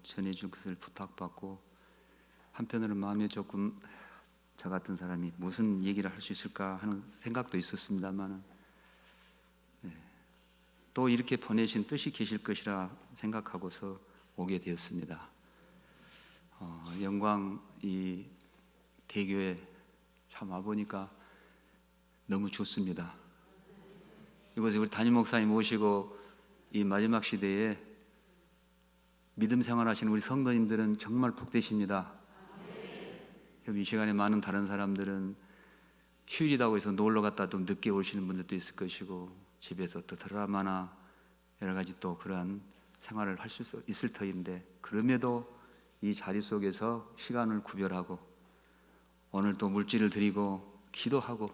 전해줄 것을 부탁받고, 한편으로는 마음에 조금 저 같은 사람이 무슨 얘기를 할 수 있을까 하는 생각도 있었습니다만, 또 이렇게 보내신 뜻이 계실 것이라 생각하고서 오게 되었습니다. 영광 이 대교에 참 와보니까 너무 좋습니다. 이곳에 우리 담임 목사님 모시고 이 마지막 시대에 믿음 생활하시는 우리 성도님들은 정말 복되십니다. 여기 이 시간에 많은 다른 사람들은 휴일이라고 해서 놀러 갔다 좀 늦게 오시는 분들도 있을 것이고, 집에서 또 드라마나 여러 가지 또 그러한 생활을 할 수 있을 터인데, 그럼에도 이 자리 속에서 시간을 구별하고 오늘 또 물질을 드리고 기도하고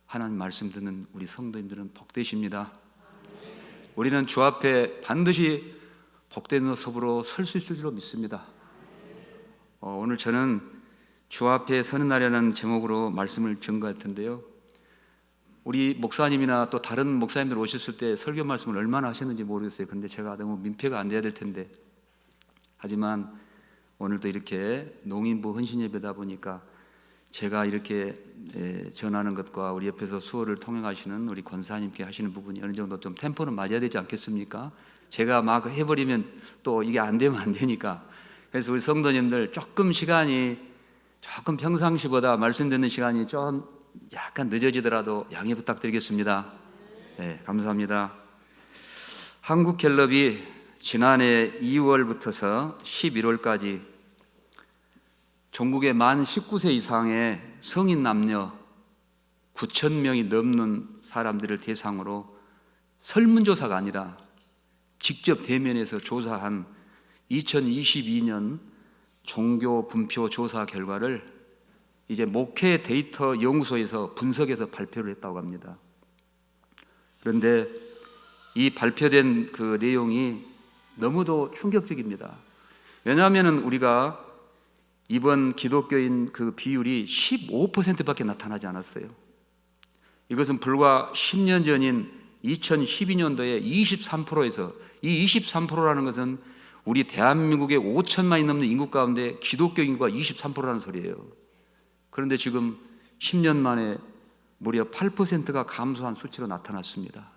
하나님 말씀 듣는 우리 성도님들은 복되십니다. 우리는 주 앞에 반드시 복된 모습으로 설 수 있을 줄로 믿습니다. 오늘 저는 주 앞에 서는 날이라는 제목으로 말씀을 전거할 텐데요, 우리 목사님이나 또 다른 목사님들 오셨을 때 설교 말씀을 얼마나 하셨는지 모르겠어요. 근데 제가 너무 민폐가 안 돼야 될 텐데, 하지만 오늘도 이렇게 농인부 헌신 예배다 보니까 제가 이렇게 전하는 것과 우리 옆에서 수호를 통행하시는 우리 권사님께 하시는 부분이 어느 정도 좀 템포는 맞아야 되지 않겠습니까? 제가 막 해버리면 또 이게 안 되면 안 되니까. 그래서 우리 성도님들 조금 시간이 조금 평상시보다 말씀 듣는 시간이 좀 약간 늦어지더라도 양해 부탁드리겠습니다. 네, 감사합니다. 한국갤럽이 지난해 2월부터서 11월까지 전국의 만 19세 이상의 성인 남녀 9,000명이 넘는 사람들을 대상으로 설문조사가 아니라 직접 대면해서 조사한 2022년 종교 분표 조사 결과를 이제 목회 데이터 연구소에서 분석해서 발표를 했다고 합니다. 그런데 이 발표된 그 내용이 너무도 충격적입니다. 왜냐하면 우리가 이번 기독교인 그 비율이 15%밖에 나타나지 않았어요. 이것은 불과 10년 전인 2012년도에 23%에서, 이 23%라는 것은 우리 대한민국의 5천만이 넘는 인구 가운데 기독교 인구가 23%라는 소리예요. 그런데 지금 10년 만에 무려 8%가 감소한 수치로 나타났습니다.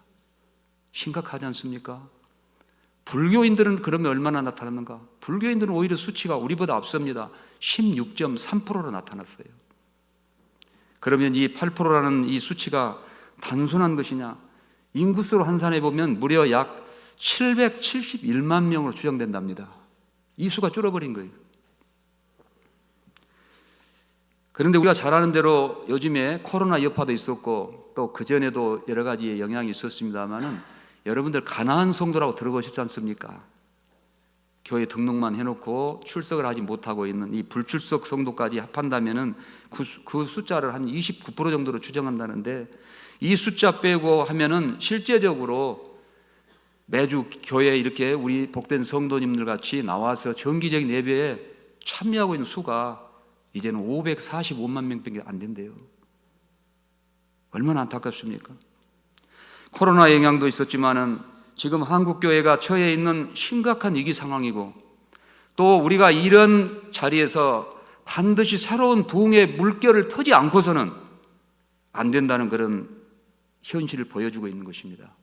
심각하지 않습니까? 불교인들은 그러면 얼마나 나타났는가? 불교인들은 오히려 수치가 우리보다 앞섭니다. 16.3%로 나타났어요. 그러면 이 8%라는 이 수치가 단순한 것이냐? 인구수로 환산해 보면 무려 약 771만 명으로 추정된답니다. 이 수가 줄어버린 거예요. 그런데 우리가 잘 아는 대로 요즘에 코로나 여파도 있었고 또 그전에도 여러 가지 영향이 있었습니다만은, 여러분들 가나안 성도라고 들어보셨지 않습니까? 교회 등록만 해놓고 출석을 하지 못하고 있는 이 불출석 성도까지 합한다면은 그 숫자를 한 29% 정도로 추정한다는데, 이 숫자 빼고 하면은 실제적으로 매주 교회에 이렇게 우리 복된 성도님들 같이 나와서 정기적인 예배에 참여하고 있는 수가 이제는 545만 명밖에 안 된대요. 얼마나 안타깝습니까? 코로나 영향도 있었지만은 지금 한국교회가 처해 있는 심각한 위기 상황이고, 또 우리가 이런 자리에서 반드시 새로운 부흥의 물결을 터지 않고서는 안 된다는 그런 현실을 보여주고 있는 것입니다.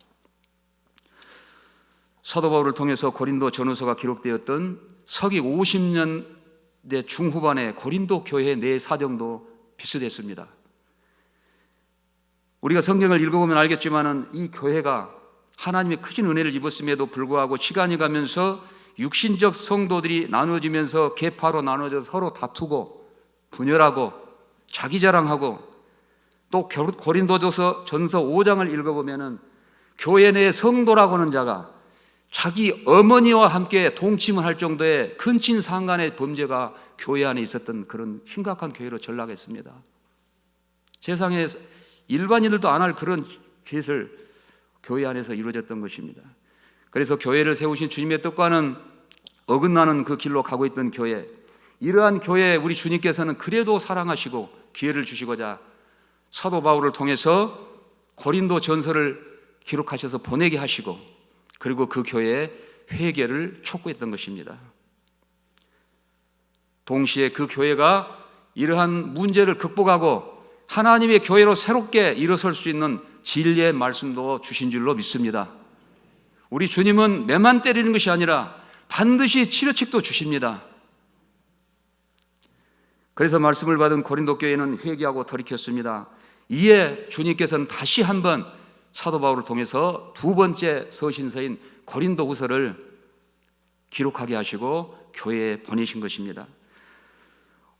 사도 바울을 통해서 고린도 전후서가 기록되었던 서기 50년대 중후반의 고린도 교회 내 사정도 비슷했습니다. 우리가 성경을 읽어보면 알겠지만은 이 교회가 하나님의 크신 은혜를 입었음에도 불구하고 시간이 가면서 육신적 성도들이 나눠지면서 계파로 나눠져서 서로 다투고 분열하고 자기 자랑하고, 또 고린도전서 5장을 읽어보면은 교회 내 성도라고 하는 자가 자기 어머니와 함께 동침을 할 정도의 근친상간의 범죄가 교회 안에 있었던 그런 심각한 교회로 전락했습니다. 세상에 일반인들도 안 할 그런 짓을 교회 안에서 이루어졌던 것입니다. 그래서 교회를 세우신 주님의 뜻과는 어긋나는 그 길로 가고 있던 교회, 이러한 교회에 우리 주님께서는 그래도 사랑하시고 기회를 주시고자 사도 바울을 통해서 고린도 전서를 기록하셔서 보내게 하시고, 그리고 그 교회에 회개를 촉구했던 것입니다. 동시에 그 교회가 이러한 문제를 극복하고 하나님의 교회로 새롭게 일어설 수 있는 진리의 말씀도 주신 줄로 믿습니다. 우리 주님은 매만 때리는 것이 아니라 반드시 치료책도 주십니다. 그래서 말씀을 받은 고린도 교회는 회개하고 돌이켰습니다. 이에 주님께서는 다시 한번 사도 바울을 통해서 두 번째 서신서인 고린도후서를 기록하게 하시고 교회에 보내신 것입니다.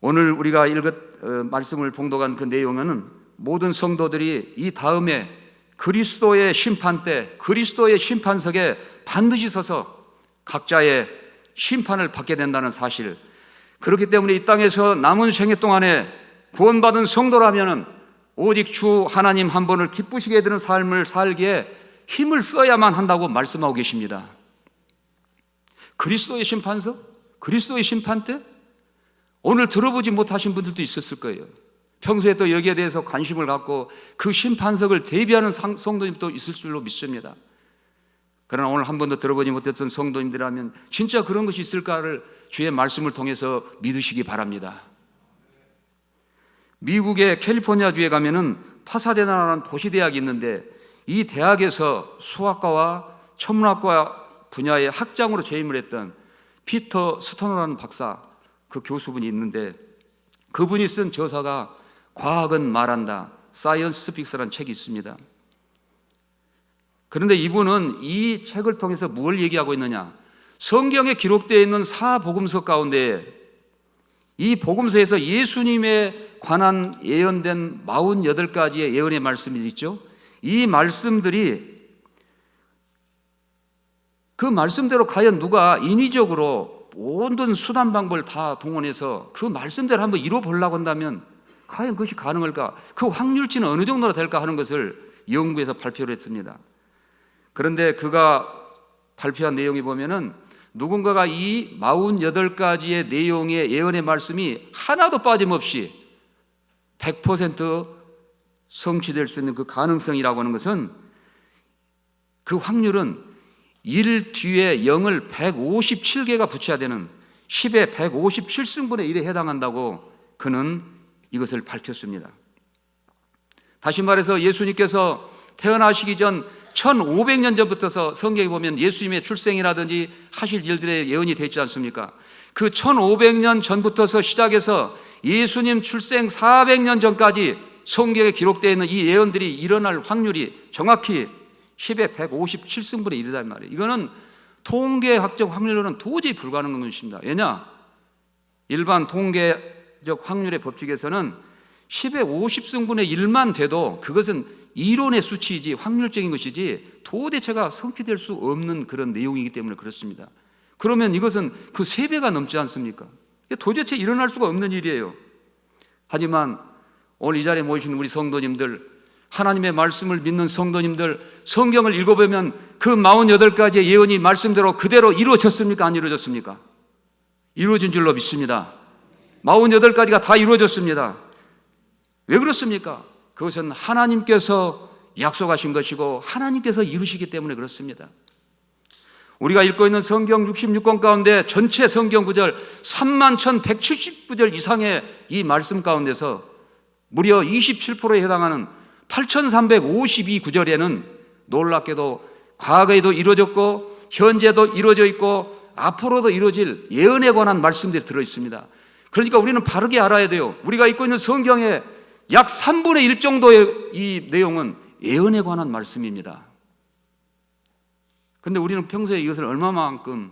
오늘 우리가 말씀을 봉독한 그 내용은 모든 성도들이 이 다음에 그리스도의 심판대, 그리스도의 심판석에 반드시 서서 각자의 심판을 받게 된다는 사실, 그렇기 때문에 이 땅에서 남은 생애 동안에 구원받은 성도라면 오직 주 하나님 한 분을 기쁘시게 되는 삶을 살기에 힘을 써야만 한다고 말씀하고 계십니다. 그리스도의 심판석? 그리스도의 심판대? 오늘 들어보지 못하신 분들도 있었을 거예요. 평소에 또 여기에 대해서 관심을 갖고 그 심판석을 대비하는 성도님도 있을 줄로 믿습니다. 그러나 오늘 한 번도 들어보지 못했던 성도님들이라면 진짜 그런 것이 있을까를 주의 말씀을 통해서 믿으시기 바랍니다. 미국의 캘리포니아주에 가면은 파사데나라는 도시대학이 있는데 이 대학에서 수학과와 천문학과 분야의 학장으로 재임을 했던 피터 스토너라는 박사, 그 교수분이 있는데 그분이 쓴 저서가 과학은 말한다, 사이언스 스픽스라는 책이 있습니다. 그런데 이분은 이 책을 통해서 뭘 얘기하고 있느냐, 성경에 기록되어 있는 사복음서 가운데 이 복음서에서 예수님에 관한 예언된 48가지의 예언의 말씀이 있죠. 이 말씀들이 그 말씀대로 과연 누가 인위적으로 모든 수단 방법을 다 동원해서 그 말씀대로 한번 이뤄보려고 한다면 과연 그것이 가능할까? 그 확률치는 어느 정도나 될까 하는 것을 연구해서 발표를 했습니다. 그런데 그가 발표한 내용이 보면은 누군가가 이 48가지의 내용의 예언의 말씀이 하나도 빠짐없이 100% 성취될 수 있는 그 가능성이라고 하는 것은, 그 확률은 1 뒤에 0을 157개가 붙여야 되는 10의 157승분의 1에 해당한다고 그는 이것을 밝혔습니다. 다시 말해서 예수님께서 태어나시기 전 1500년 전부터서 성경에 보면 예수님의 출생이라든지 하실 일들의 예언이 되어 있지 않습니까? 그 1500년 전부터서 시작해서 예수님 출생 400년 전까지 성경에 기록되어 있는 이 예언들이 일어날 확률이 정확히 10의 157승분의 1이란 말이에요. 이거는 통계학적 확률로는 도저히 불가능한 것입니다. 왜냐? 일반 통계적 확률의 법칙에서는 10의 50승분의 1만 돼도 그것은 이론의 수치이지 확률적인 것이지 도대체가 성취될 수 없는 그런 내용이기 때문에 그렇습니다. 그러면 이것은 그 3배가 넘지 않습니까? 도대체 일어날 수가 없는 일이에요. 하지만 오늘 이 자리에 모이신 우리 성도님들, 하나님의 말씀을 믿는 성도님들, 성경을 읽어보면 그 48가지의 예언이 말씀대로 그대로 이루어졌습니까? 안 이루어졌습니까? 이루어진 줄로 믿습니다. 48가지가 다 이루어졌습니다. 왜 그렇습니까? 그것은 하나님께서 약속하신 것이고 하나님께서 이루시기 때문에 그렇습니다. 우리가 읽고 있는 성경 66권 가운데 전체 성경 구절 31,170구절 이상의 이 말씀 가운데서 무려 27%에 해당하는 8,352구절에는 놀랍게도 과거에도 이루어졌고 현재도 이루어져 있고 앞으로도 이루어질 예언에 관한 말씀들이 들어있습니다. 그러니까 우리는 바르게 알아야 돼요. 우리가 읽고 있는 성경의 약 3분의 1 정도의 이 내용은 예언에 관한 말씀입니다. 그런데 우리는 평소에 이것을 얼마만큼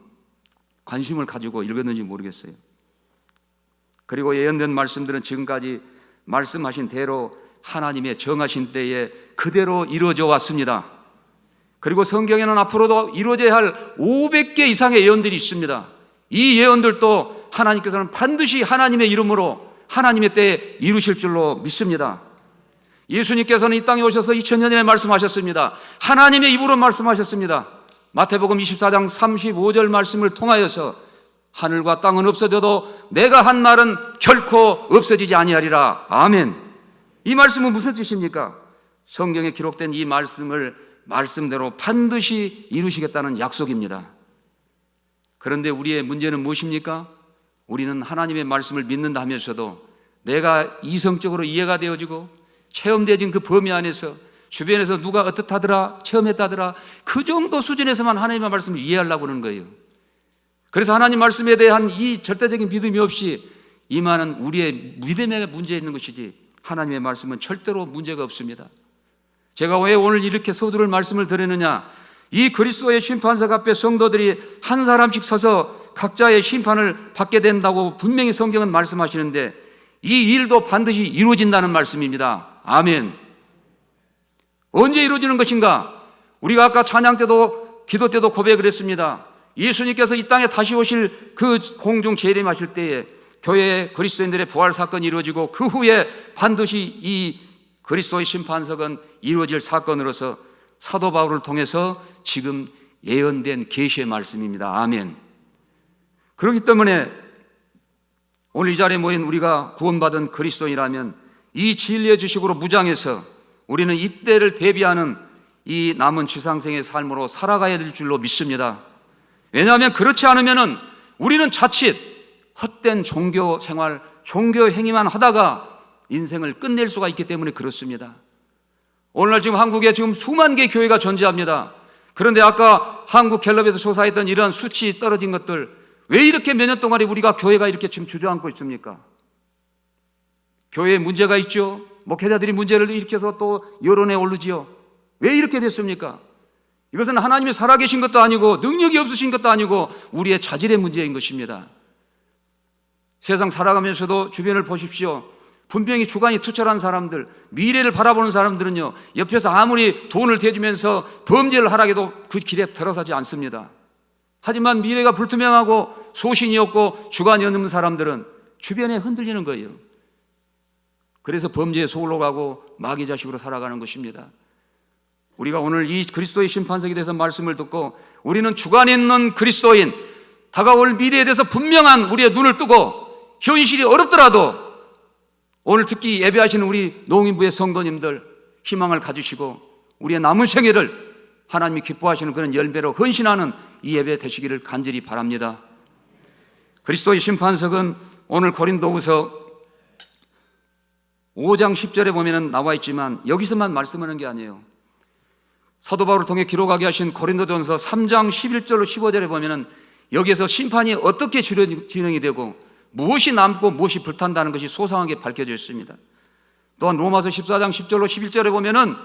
관심을 가지고 읽었는지 모르겠어요. 그리고 예언된 말씀들은 지금까지 말씀하신 대로 하나님의 정하신 때에 그대로 이루어져 왔습니다. 그리고 성경에는 앞으로도 이루어져야 할 500개 이상의 예언들이 있습니다. 이 예언들도 하나님께서는 반드시 하나님의 이름으로 하나님의 때에 이루실 줄로 믿습니다. 예수님께서는 이 땅에 오셔서 2000년 전에 말씀하셨습니다. 하나님의 입으로 말씀하셨습니다. 마태복음 24장 35절 말씀을 통하여서 하늘과 땅은 없어져도 내가 한 말은 결코 없어지지 아니하리라. 아멘. 이 말씀은 무슨 뜻입니까? 성경에 기록된 이 말씀을 말씀대로 반드시 이루시겠다는 약속입니다. 그런데 우리의 문제는 무엇입니까? 우리는 하나님의 말씀을 믿는다 하면서도 내가 이성적으로 이해가 되어지고 체험되어진 그 범위 안에서 주변에서 누가 어떻다더라, 체험했다더라, 그 정도 수준에서만 하나님의 말씀을 이해하려고 하는 거예요. 그래서 하나님 말씀에 대한 이 절대적인 믿음이 없이 임하는 우리의 믿음에 문제 있는 것이지 하나님의 말씀은 절대로 문제가 없습니다. 제가 왜 오늘 이렇게 서두를 말씀을 드리느냐, 이 그리스도의 심판석 앞에 성도들이 한 사람씩 서서 각자의 심판을 받게 된다고 분명히 성경은 말씀하시는데 이 일도 반드시 이루어진다는 말씀입니다. 아멘. 언제 이루어지는 것인가? 우리가 아까 찬양 때도 기도 때도 고백을 했습니다. 예수님께서 이 땅에 다시 오실 그 공중 재림하실 때에 교회의 그리스도인들의 부활 사건이 이루어지고 그 후에 반드시 이 그리스도의 심판석은 이루어질 사건으로서 사도 바울을 통해서 지금 예언된 계시의 말씀입니다. 아멘. 그렇기 때문에 오늘 이 자리에 모인 우리가 구원받은 그리스도인이라면 이 진리의 지식으로 무장해서 우리는 이때를 대비하는 이 남은 지상생의 삶으로 살아가야 될 줄로 믿습니다. 왜냐하면 그렇지 않으면 우리는 자칫 헛된 종교 생활, 종교 행위만 하다가 인생을 끝낼 수가 있기 때문에 그렇습니다. 오늘날 지금 한국에 지금 수만 개의 교회가 존재합니다. 그런데 아까 한국 갤럽에서 조사했던 이런 수치 떨어진 것들, 왜 이렇게 몇 년 동안에 우리가 교회가 이렇게 지금 주저앉고 있습니까? 교회에 문제가 있죠. 목회자들이 문제를 일으켜서 또 여론에 오르지요. 왜 이렇게 됐습니까? 이것은 하나님이 살아계신 것도 아니고 능력이 없으신 것도 아니고 우리의 자질의 문제인 것입니다. 세상 살아가면서도 주변을 보십시오. 분명히 주관이 투철한 사람들, 미래를 바라보는 사람들은요, 옆에서 아무리 돈을 대주면서 범죄를 하라 해도 그 길에 들어서지 않습니다. 하지만 미래가 불투명하고 소신이 없고 주관이 없는 사람들은 주변에 흔들리는 거예요. 그래서 범죄에 속으로 가고 마귀 자식으로 살아가는 것입니다. 우리가 오늘 이 그리스도의 심판석에 대해서 말씀을 듣고 우리는 주관에 있는 그리스도인, 다가올 미래에 대해서 분명한 우리의 눈을 뜨고 현실이 어렵더라도 오늘 특히 예배하시는 우리 농인부의 성도님들 희망을 가지시고 우리의 남은 생애를 하나님이 기뻐하시는 그런 열매로 헌신하는 이 예배 되시기를 간절히 바랍니다. 그리스도의 심판석은 오늘 고린도후서 5장 10절에 보면 나와 있지만 여기서만 말씀하는 게 아니에요. 사도 바울을 통해 기록하게 하신 고린도전서 3장 11절로 15절에 보면 여기에서 심판이 어떻게 진행이 되고 무엇이 남고 무엇이 불탄다는 것이 소상하게 밝혀져 있습니다. 또한 로마서 14장 10절로 11절에 보면은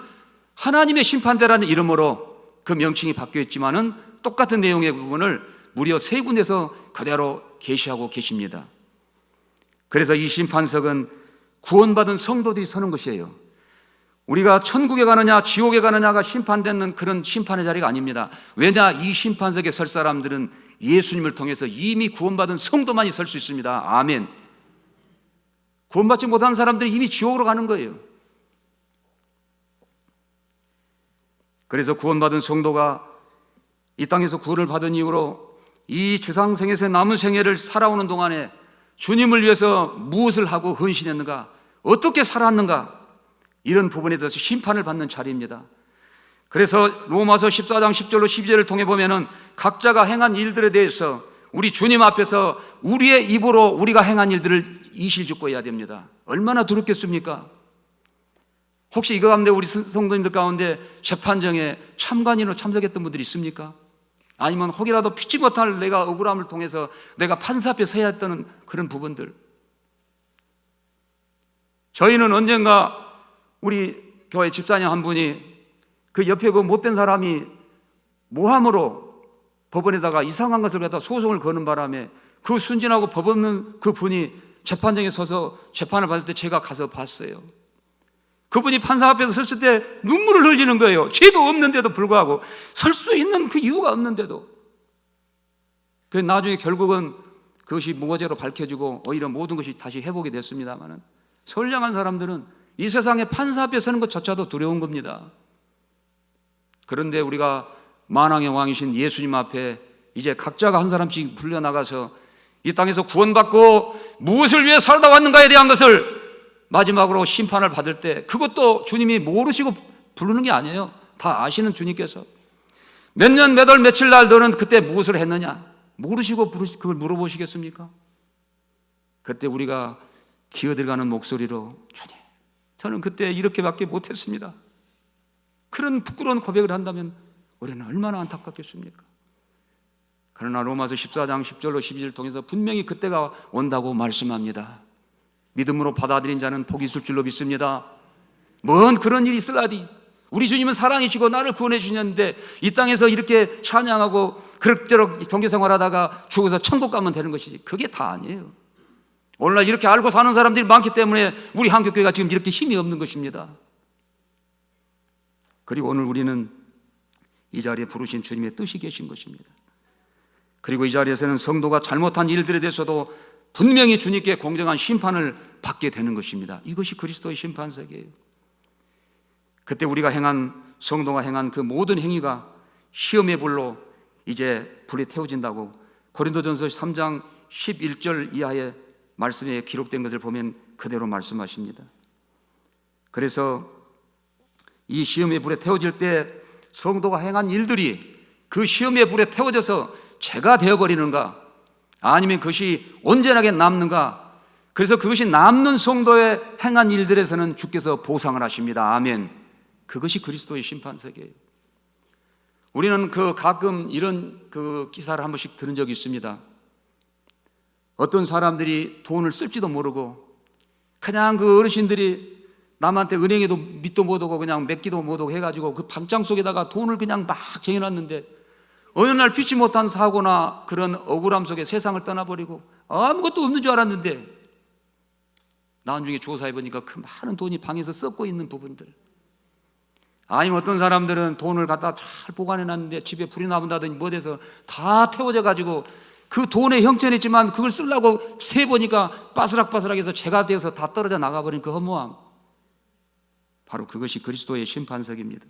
하나님의 심판대라는 이름으로 그 명칭이 바뀌어 있지만은 똑같은 내용의 부분을 무려 3군데서 그대로 계시하고 계십니다. 그래서 이 심판석은 구원받은 성도들이 서는 것이에요. 우리가 천국에 가느냐 지옥에 가느냐가 심판되는 그런 심판의 자리가 아닙니다. 왜냐, 이 심판석에 설 사람들은 예수님을 통해서 이미 구원받은 성도만이 설 수 있습니다. 아멘. 구원받지 못한 사람들은 이미 지옥으로 가는 거예요. 그래서 구원받은 성도가 이 땅에서 구원을 받은 이후로 이 지상생에서의 남은 생애를 살아오는 동안에 주님을 위해서 무엇을 하고 헌신했는가, 어떻게 살았는가, 이런 부분에 대해서 심판을 받는 자리입니다. 그래서 로마서 14장 10절로 12절을 통해 보면은 각자가 행한 일들에 대해서 우리 주님 앞에서 우리의 입으로 우리가 행한 일들을 이실직고 해야 됩니다. 얼마나 두렵겠습니까? 혹시 이거 가운데 우리 성도님들 가운데 재판정에 참관인으로 참석했던 분들이 있습니까? 아니면 혹이라도 피치 못할 내가 억울함을 통해서 내가 판사 앞에 서야 했던 그런 부분들. 저희는 언젠가 우리 교회 집사님 한 분이 그 옆에 그 못된 사람이 모함으로 법원에다가 이상한 것을 갖다 소송을 거는 바람에 그 순진하고 법 없는 그 분이 재판정에 서서 재판을 받을 때 제가 가서 봤어요. 그분이 판사 앞에서 섰을 때 눈물을 흘리는 거예요. 죄도 없는데도 불구하고, 설 수 있는 그 이유가 없는데도. 그 나중에 결국은 그것이 무고죄로 밝혀지고 오히려 모든 것이 다시 회복이 됐습니다만, 선량한 사람들은 이 세상에 판사 앞에 서는 것조차도 두려운 겁니다. 그런데 우리가 만왕의 왕이신 예수님 앞에 이제 각자가 한 사람씩 불려나가서 이 땅에서 구원받고 무엇을 위해 살다 왔는가에 대한 것을 마지막으로 심판을 받을 때, 그것도 주님이 모르시고 부르는 게 아니에요. 다 아시는 주님께서 몇 년, 몇 월, 며칠 날 너는 그때 무엇을 했느냐, 모르시고 그걸 물어보시겠습니까? 그때 우리가 기어들어가는 목소리로 주님, 저는 그때 이렇게밖에 못했습니다. 그런 부끄러운 고백을 한다면 우리는 얼마나 안타깝겠습니까? 그러나 로마서 14장 10절로 12절을 통해서 분명히 그때가 온다고 말씀합니다. 믿음으로 받아들인 자는 복이 있을 줄로 믿습니다. 뭔 그런 일이 있을라디, 우리 주님은 사랑이시고 나를 구원해 주셨는데 이 땅에서 이렇게 찬양하고 그럭저럭 종교생활하다가 죽어서 천국 가면 되는 것이지, 그게 다 아니에요. 오늘날 이렇게 알고 사는 사람들이 많기 때문에 우리 한국교회가 지금 이렇게 힘이 없는 것입니다. 그리고 오늘 우리는 이 자리에 부르신 주님의 뜻이 계신 것입니다. 그리고 이 자리에서는 성도가 잘못한 일들에 대해서도 분명히 주님께 공정한 심판을 받게 되는 것입니다. 이것이 그리스도의 심판세계예요. 그때 우리가 성도가 행한 그 모든 행위가 시험의 불로 이제 불에 태워진다고 고린도전서 3장 11절 이하의 말씀에 기록된 것을 보면 그대로 말씀하십니다. 그래서 이 시험의 불에 태워질 때 성도가 행한 일들이 그 시험의 불에 태워져서 죄가 되어버리는가, 아니면 그것이 온전하게 남는가. 그래서 그것이 남는 성도의 행한 일들에서는 주께서 보상을 하십니다. 아멘. 그것이 그리스도의 심판세계예요. 우리는 가끔 이런 기사를 한 번씩 들은 적이 있습니다. 어떤 사람들이 돈을 쓸지도 모르고 그냥 그 어르신들이 남한테 은행에도 밑도 못 오고 그냥 맺기도 못 오고 해가지고 그 방장 속에다가 돈을 그냥 막 쟁여놨는데 어느 날 피치 못한 사고나 그런 억울함 속에 세상을 떠나버리고 아무것도 없는 줄 알았는데 나중에 조사해보니까 그 많은 돈이 방에서 썩고 있는 부분들, 아니면 어떤 사람들은 돈을 갖다 잘 보관해놨는데 집에 불이 나온다든지 뭐 돼서 다 태워져 가지고 그 돈의 형체는 있지만 그걸 쓰려고 세보니까 바스락바스락해서 죄가 되어서 다 떨어져 나가버린 그 허무함, 바로 그것이 그리스도의 심판석입니다.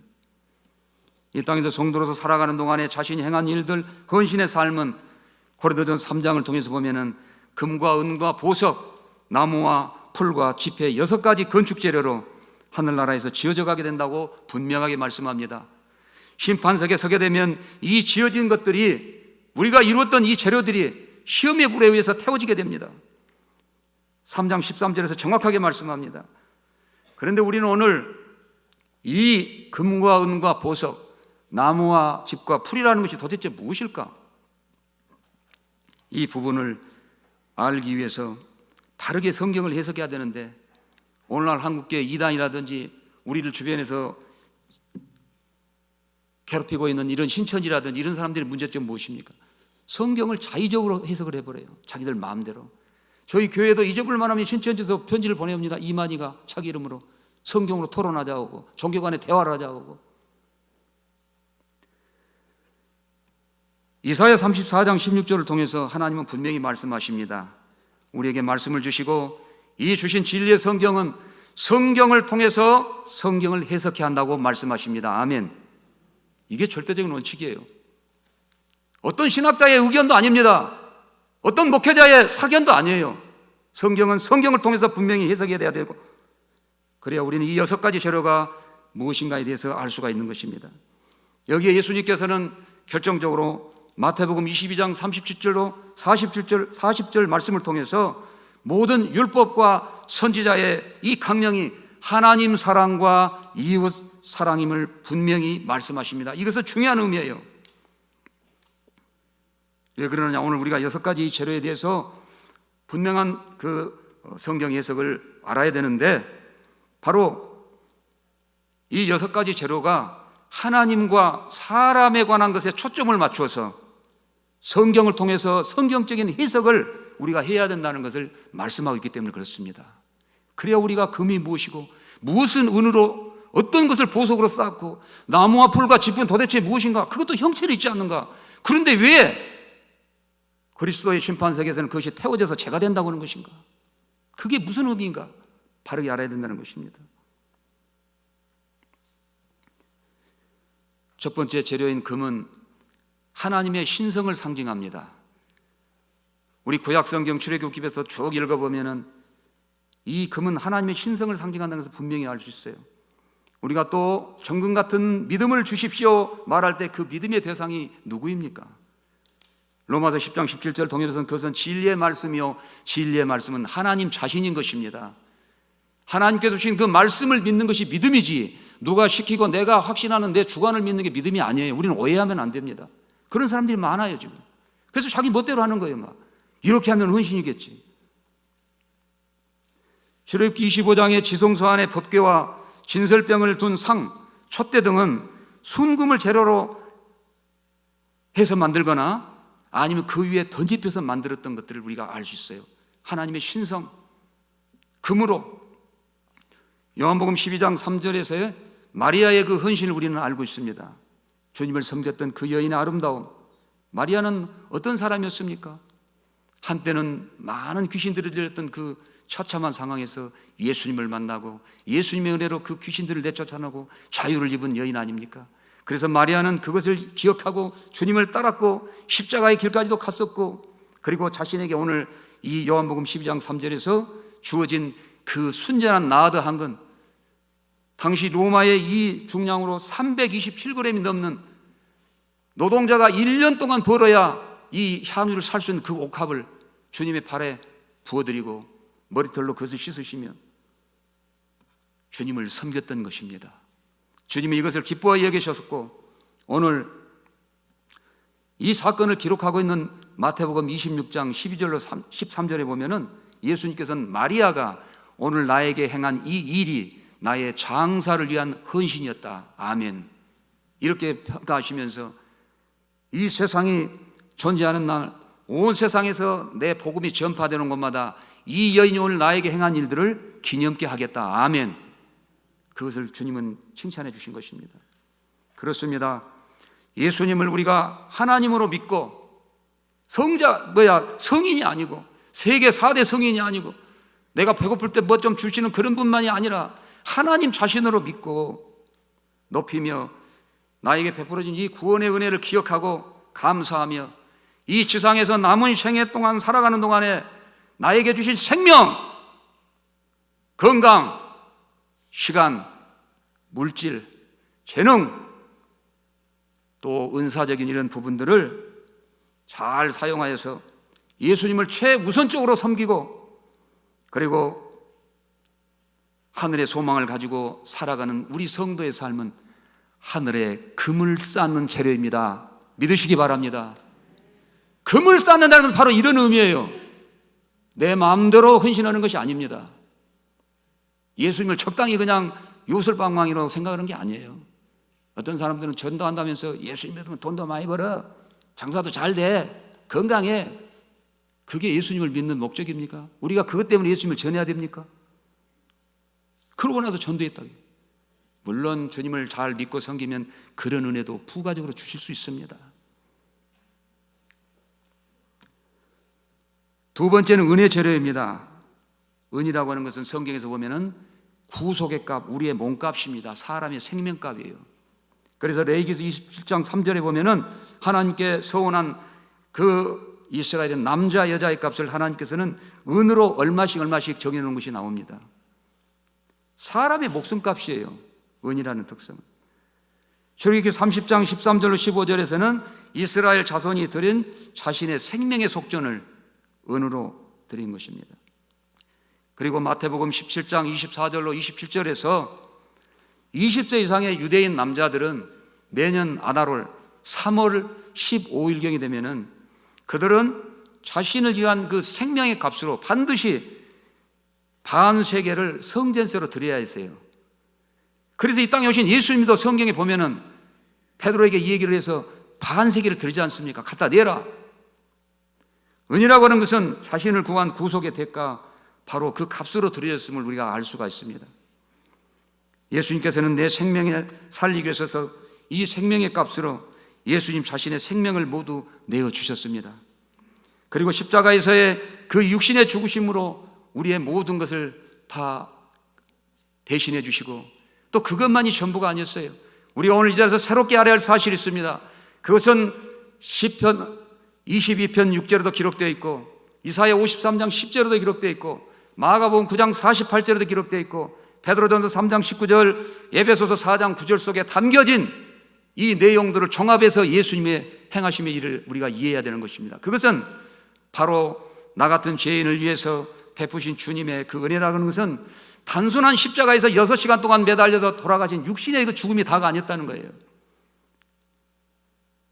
이 땅에서 성도로서 살아가는 동안에 자신이 행한 일들, 헌신의 삶은 고린도전서 3장을 통해서 보면은 금과 은과 보석, 나무와 풀과 지폐 6가지 건축 재료로 하늘나라에서 지어져 가게 된다고 분명하게 말씀합니다. 심판석에 서게 되면 이 지어진 것들이, 우리가 이루었던 이 재료들이 시험의 불에 의해서 태워지게 됩니다. 3장 13절에서 정확하게 말씀합니다. 그런데 우리는 오늘 이 금과 은과 보석, 나무와 집과 풀이라는 것이 도대체 무엇일까? 이 부분을 알기 위해서 바르게 성경을 해석해야 되는데, 오늘날 한국교회 이단이라든지 우리를 주변에서 괴롭히고 있는 이런 신천지라든지 이런 사람들의 문제점은 무엇입니까? 성경을 자의적으로 해석을 해버려요. 자기들 마음대로. 저희 교회도 잊어볼 만하면 신천지에서 편지를 보내옵니다. 이만희가 자기 이름으로 성경으로 토론하자고, 종교 간에 대화를 하자고. 이사야 34장 16절을 통해서 하나님은 분명히 말씀하십니다. 우리에게 말씀을 주시고 이 주신 진리의 성경은 성경을 통해서 성경을 해석해야 한다고 말씀하십니다. 아멘. 이게 절대적인 원칙이에요. 어떤 신학자의 의견도 아닙니다. 어떤 목회자의 사견도 아니에요. 성경은 성경을 통해서 분명히 해석해야 되고, 그래야 우리는 이 6가지 재료가 무엇인가에 대해서 알 수가 있는 것입니다. 여기에 예수님께서는 결정적으로 마태복음 22장 37절로 40절 말씀을 통해서 모든 율법과 선지자의 이 강령이 하나님 사랑과 이웃 사랑임을 분명히 말씀하십니다. 이것은 중요한 의미예요. 왜 그러느냐? 오늘 우리가 6가지 재료에 대해서 분명한 성경 해석을 알아야 되는데, 바로 이 6가지 재료가 하나님과 사람에 관한 것에 초점을 맞추어서 성경을 통해서 성경적인 해석을 우리가 해야 된다는 것을 말씀하고 있기 때문에 그렇습니다. 그래야 우리가 금이 무엇이고 무엇은 은으로 어떤 것을 보석으로 쌓고 나무와 풀과 짚은 도대체 무엇인가, 그것도 형체를 있지 않는가. 그런데 왜 그리스도의 심판석에서는 그것이 태워져서 죄가 된다고 하는 것인가? 그게 무슨 의미인가? 바르게 알아야 된다는 것입니다. 첫 번째 재료인 금은 하나님의 신성을 상징합니다. 우리 구약성경 출애굽기에서 쭉 읽어보면은 이 금은 하나님의 신성을 상징한다는 것을 분명히 알 수 있어요. 우리가 또 정금 같은 믿음을 주십시오 말할 때 그 믿음의 대상이 누구입니까? 로마서 10장 17절 동일해서는 그것은 진리의 말씀이요 진리의 말씀은 하나님 자신인 것입니다. 하나님께서 주신 그 말씀을 믿는 것이 믿음이지, 누가 시키고 내가 확신하는 내 주관을 믿는 게 믿음이 아니에요. 우리는 오해하면 안 됩니다. 그런 사람들이 많아요 지금. 그래서 자기 멋대로 하는 거예요. 막 이렇게 하면 헌신이겠지. 출애굽기 25장의 지성소 안에 법궤와 진설병을 둔 상, 촛대 등은 순금을 재료로 해서 만들거나 아니면 그 위에 덧입혀서 만들었던 것들을 우리가 알 수 있어요. 하나님의 신성, 금으로. 요한복음 12장 3절에서의 마리아의 그 헌신을 우리는 알고 있습니다. 주님을 섬겼던 그 여인의 아름다움. 마리아는 어떤 사람이었습니까? 한때는 많은 귀신들이 들렸던 그 처참한 상황에서 예수님을 만나고 예수님의 은혜로 그 귀신들을 내쫓아내고 자유를 입은 여인 아닙니까? 그래서 마리아는 그것을 기억하고 주님을 따랐고 십자가의 길까지도 갔었고, 그리고 자신에게 오늘 이 요한복음 12장 3절에서 주어진 그 순전한 나드 한 건, 당시 로마의 이 중량으로 327g이 넘는, 노동자가 1년 동안 벌어야 이 향유를 살 수 있는 그 옥합을 주님의 발에 부어드리고 머리털로 그것을 씻으시며 주님을 섬겼던 것입니다. 주님이 이것을 기뻐하여 여기셨고, 오늘 이 사건을 기록하고 있는 마태복음 26장 12절로 13절에 보면은 예수님께서는 마리아가 오늘 나에게 행한 이 일이 나의 장사를 위한 헌신이었다. 아멘. 이렇게 평가하시면서 이 세상이 존재하는 날, 온 세상에서 내 복음이 전파되는 곳마다 이 여인이 오늘 나에게 행한 일들을 기념케 하겠다. 아멘. 그것을 주님은 칭찬해 주신 것입니다. 그렇습니다. 예수님을 우리가 하나님으로 믿고 성인이 아니고 세계 4대 성인이 아니고 내가 배고플 때 뭐 좀 주시는 그런 분만이 아니라 하나님 자신으로 믿고 높이며 나에게 베풀어진 이 구원의 은혜를 기억하고 감사하며 이 지상에서 남은 생애 동안 살아가는 동안에 나에게 주신 생명, 건강, 시간, 물질, 재능, 또 은사적인 이런 부분들을 잘 사용하여서 예수님을 최우선적으로 섬기고, 그리고 하늘의 소망을 가지고 살아가는 우리 성도의 삶은 하늘에 금을 쌓는 재료입니다. 믿으시기 바랍니다. 금을 쌓는다는 것은 바로 이런 의미예요. 내 마음대로 헌신하는 것이 아닙니다. 예수님을 적당히 그냥 요술방망이라고 생각하는 게 아니에요. 어떤 사람들은 전도한다면서 예수님 믿으면 돈도 많이 벌어, 장사도 잘 돼, 건강해. 그게 예수님을 믿는 목적입니까? 우리가 그것 때문에 예수님을 전해야 됩니까? 그러고 나서 전도했다고요. 물론 주님을 잘 믿고 섬기면 그런 은혜도 부가적으로 주실 수 있습니다. 두 번째는 은혜 재료입니다. 은이라고 하는 것은 성경에서 보면은 구속의 값, 우리의 몸값입니다. 사람의 생명값이에요. 그래서 레위기서 27장 3절에 보면은 하나님께 서원한 그 이스라엘의 남자 여자의 값을 하나님께서는 은으로 얼마씩 정해놓은 것이 나옵니다. 사람의 목숨값이에요. 은이라는 특성은. 출애굽기 30장 13절로 15절에서는 이스라엘 자손이 드린 자신의 생명의 속전을 은으로 드린 것입니다. 그리고 마태복음 17장 24절로 27절에서 20세 이상의 유대인 남자들은 매년 아달월 3월 15일경이 되면은 그들은 자신을 위한 그 생명의 값으로 반드시 반세계를 성전세로 드려야 했어요. 그래서 이 땅에 오신 예수님도 성경에 보면은 베드로에게 이 얘기를 해서 반세계를 드리지 않습니까? 갖다 내라. 은이라고 하는 것은 자신을 구한 구속의 대가, 바로 그 값으로 드려졌음을 우리가 알 수가 있습니다. 예수님께서는 내 생명을 살리기 위해서 이 생명의 값으로 예수님 자신의 생명을 모두 내어주셨습니다. 그리고 십자가에서의 그 육신의 죽으심으로 우리의 모든 것을 다 대신해 주시고, 또 그것만이 전부가 아니었어요. 우리가 오늘 이 자리에서 새롭게 알아야 할 사실이 있습니다. 그것은 시편 22편 6절에도 기록되어 있고, 이사야 53장 10절에도 기록되어 있고, 마가복음 9장 48절에도 기록되어 있고, 베드로전서 3장 19절, 에베소서 4장 9절 속에 담겨진 이 내용들을 종합해서 예수님의 행하심의 일을 우리가 이해해야 되는 것입니다. 그것은 바로 나 같은 죄인을 위해서 베푸신 주님의 그 은혜라는 것은 단순한 십자가에서 6시간 동안 매달려서 돌아가신 육신의 그 죽음이 다가 아니었다는 거예요.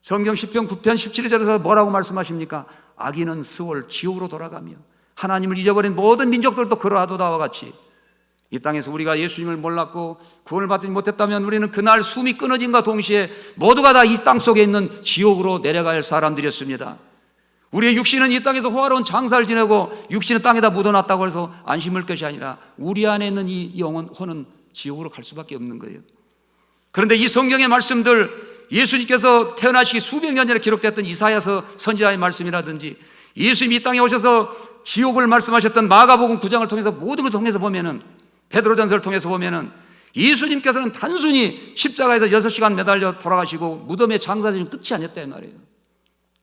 성경 시편 9편 17절에서 뭐라고 말씀하십니까? 악인은 스올 지옥으로 돌아가며 하나님을 잊어버린 모든 민족들도 그러하도다와 같이 이 땅에서 우리가 예수님을 몰랐고 구원을 받지 못했다면 우리는 그날 숨이 끊어짐과 동시에 모두가 다 이 땅 속에 있는 지옥으로 내려갈 사람들이었습니다. 우리의 육신은 이 땅에서 호화로운 장사를 지내고 육신은 땅에다 묻어놨다고 해서 안심할 것이 아니라 우리 안에 있는 이 영혼은 지옥으로 갈 수밖에 없는 거예요. 그런데 이 성경의 말씀들, 예수님께서 태어나시기 수백 년 전에 기록됐던 이사야서 선지자의 말씀이라든지 예수님이 이 땅에 오셔서 지옥을 말씀하셨던 마가복음 9장을 통해서 모든 걸 통해서 보면은, 베드로전서를 통해서 보면은 예수님께서는 단순히 십자가에서 6시간 매달려 돌아가시고 무덤에 장사지는 끝이 아니었다 이 말이에요.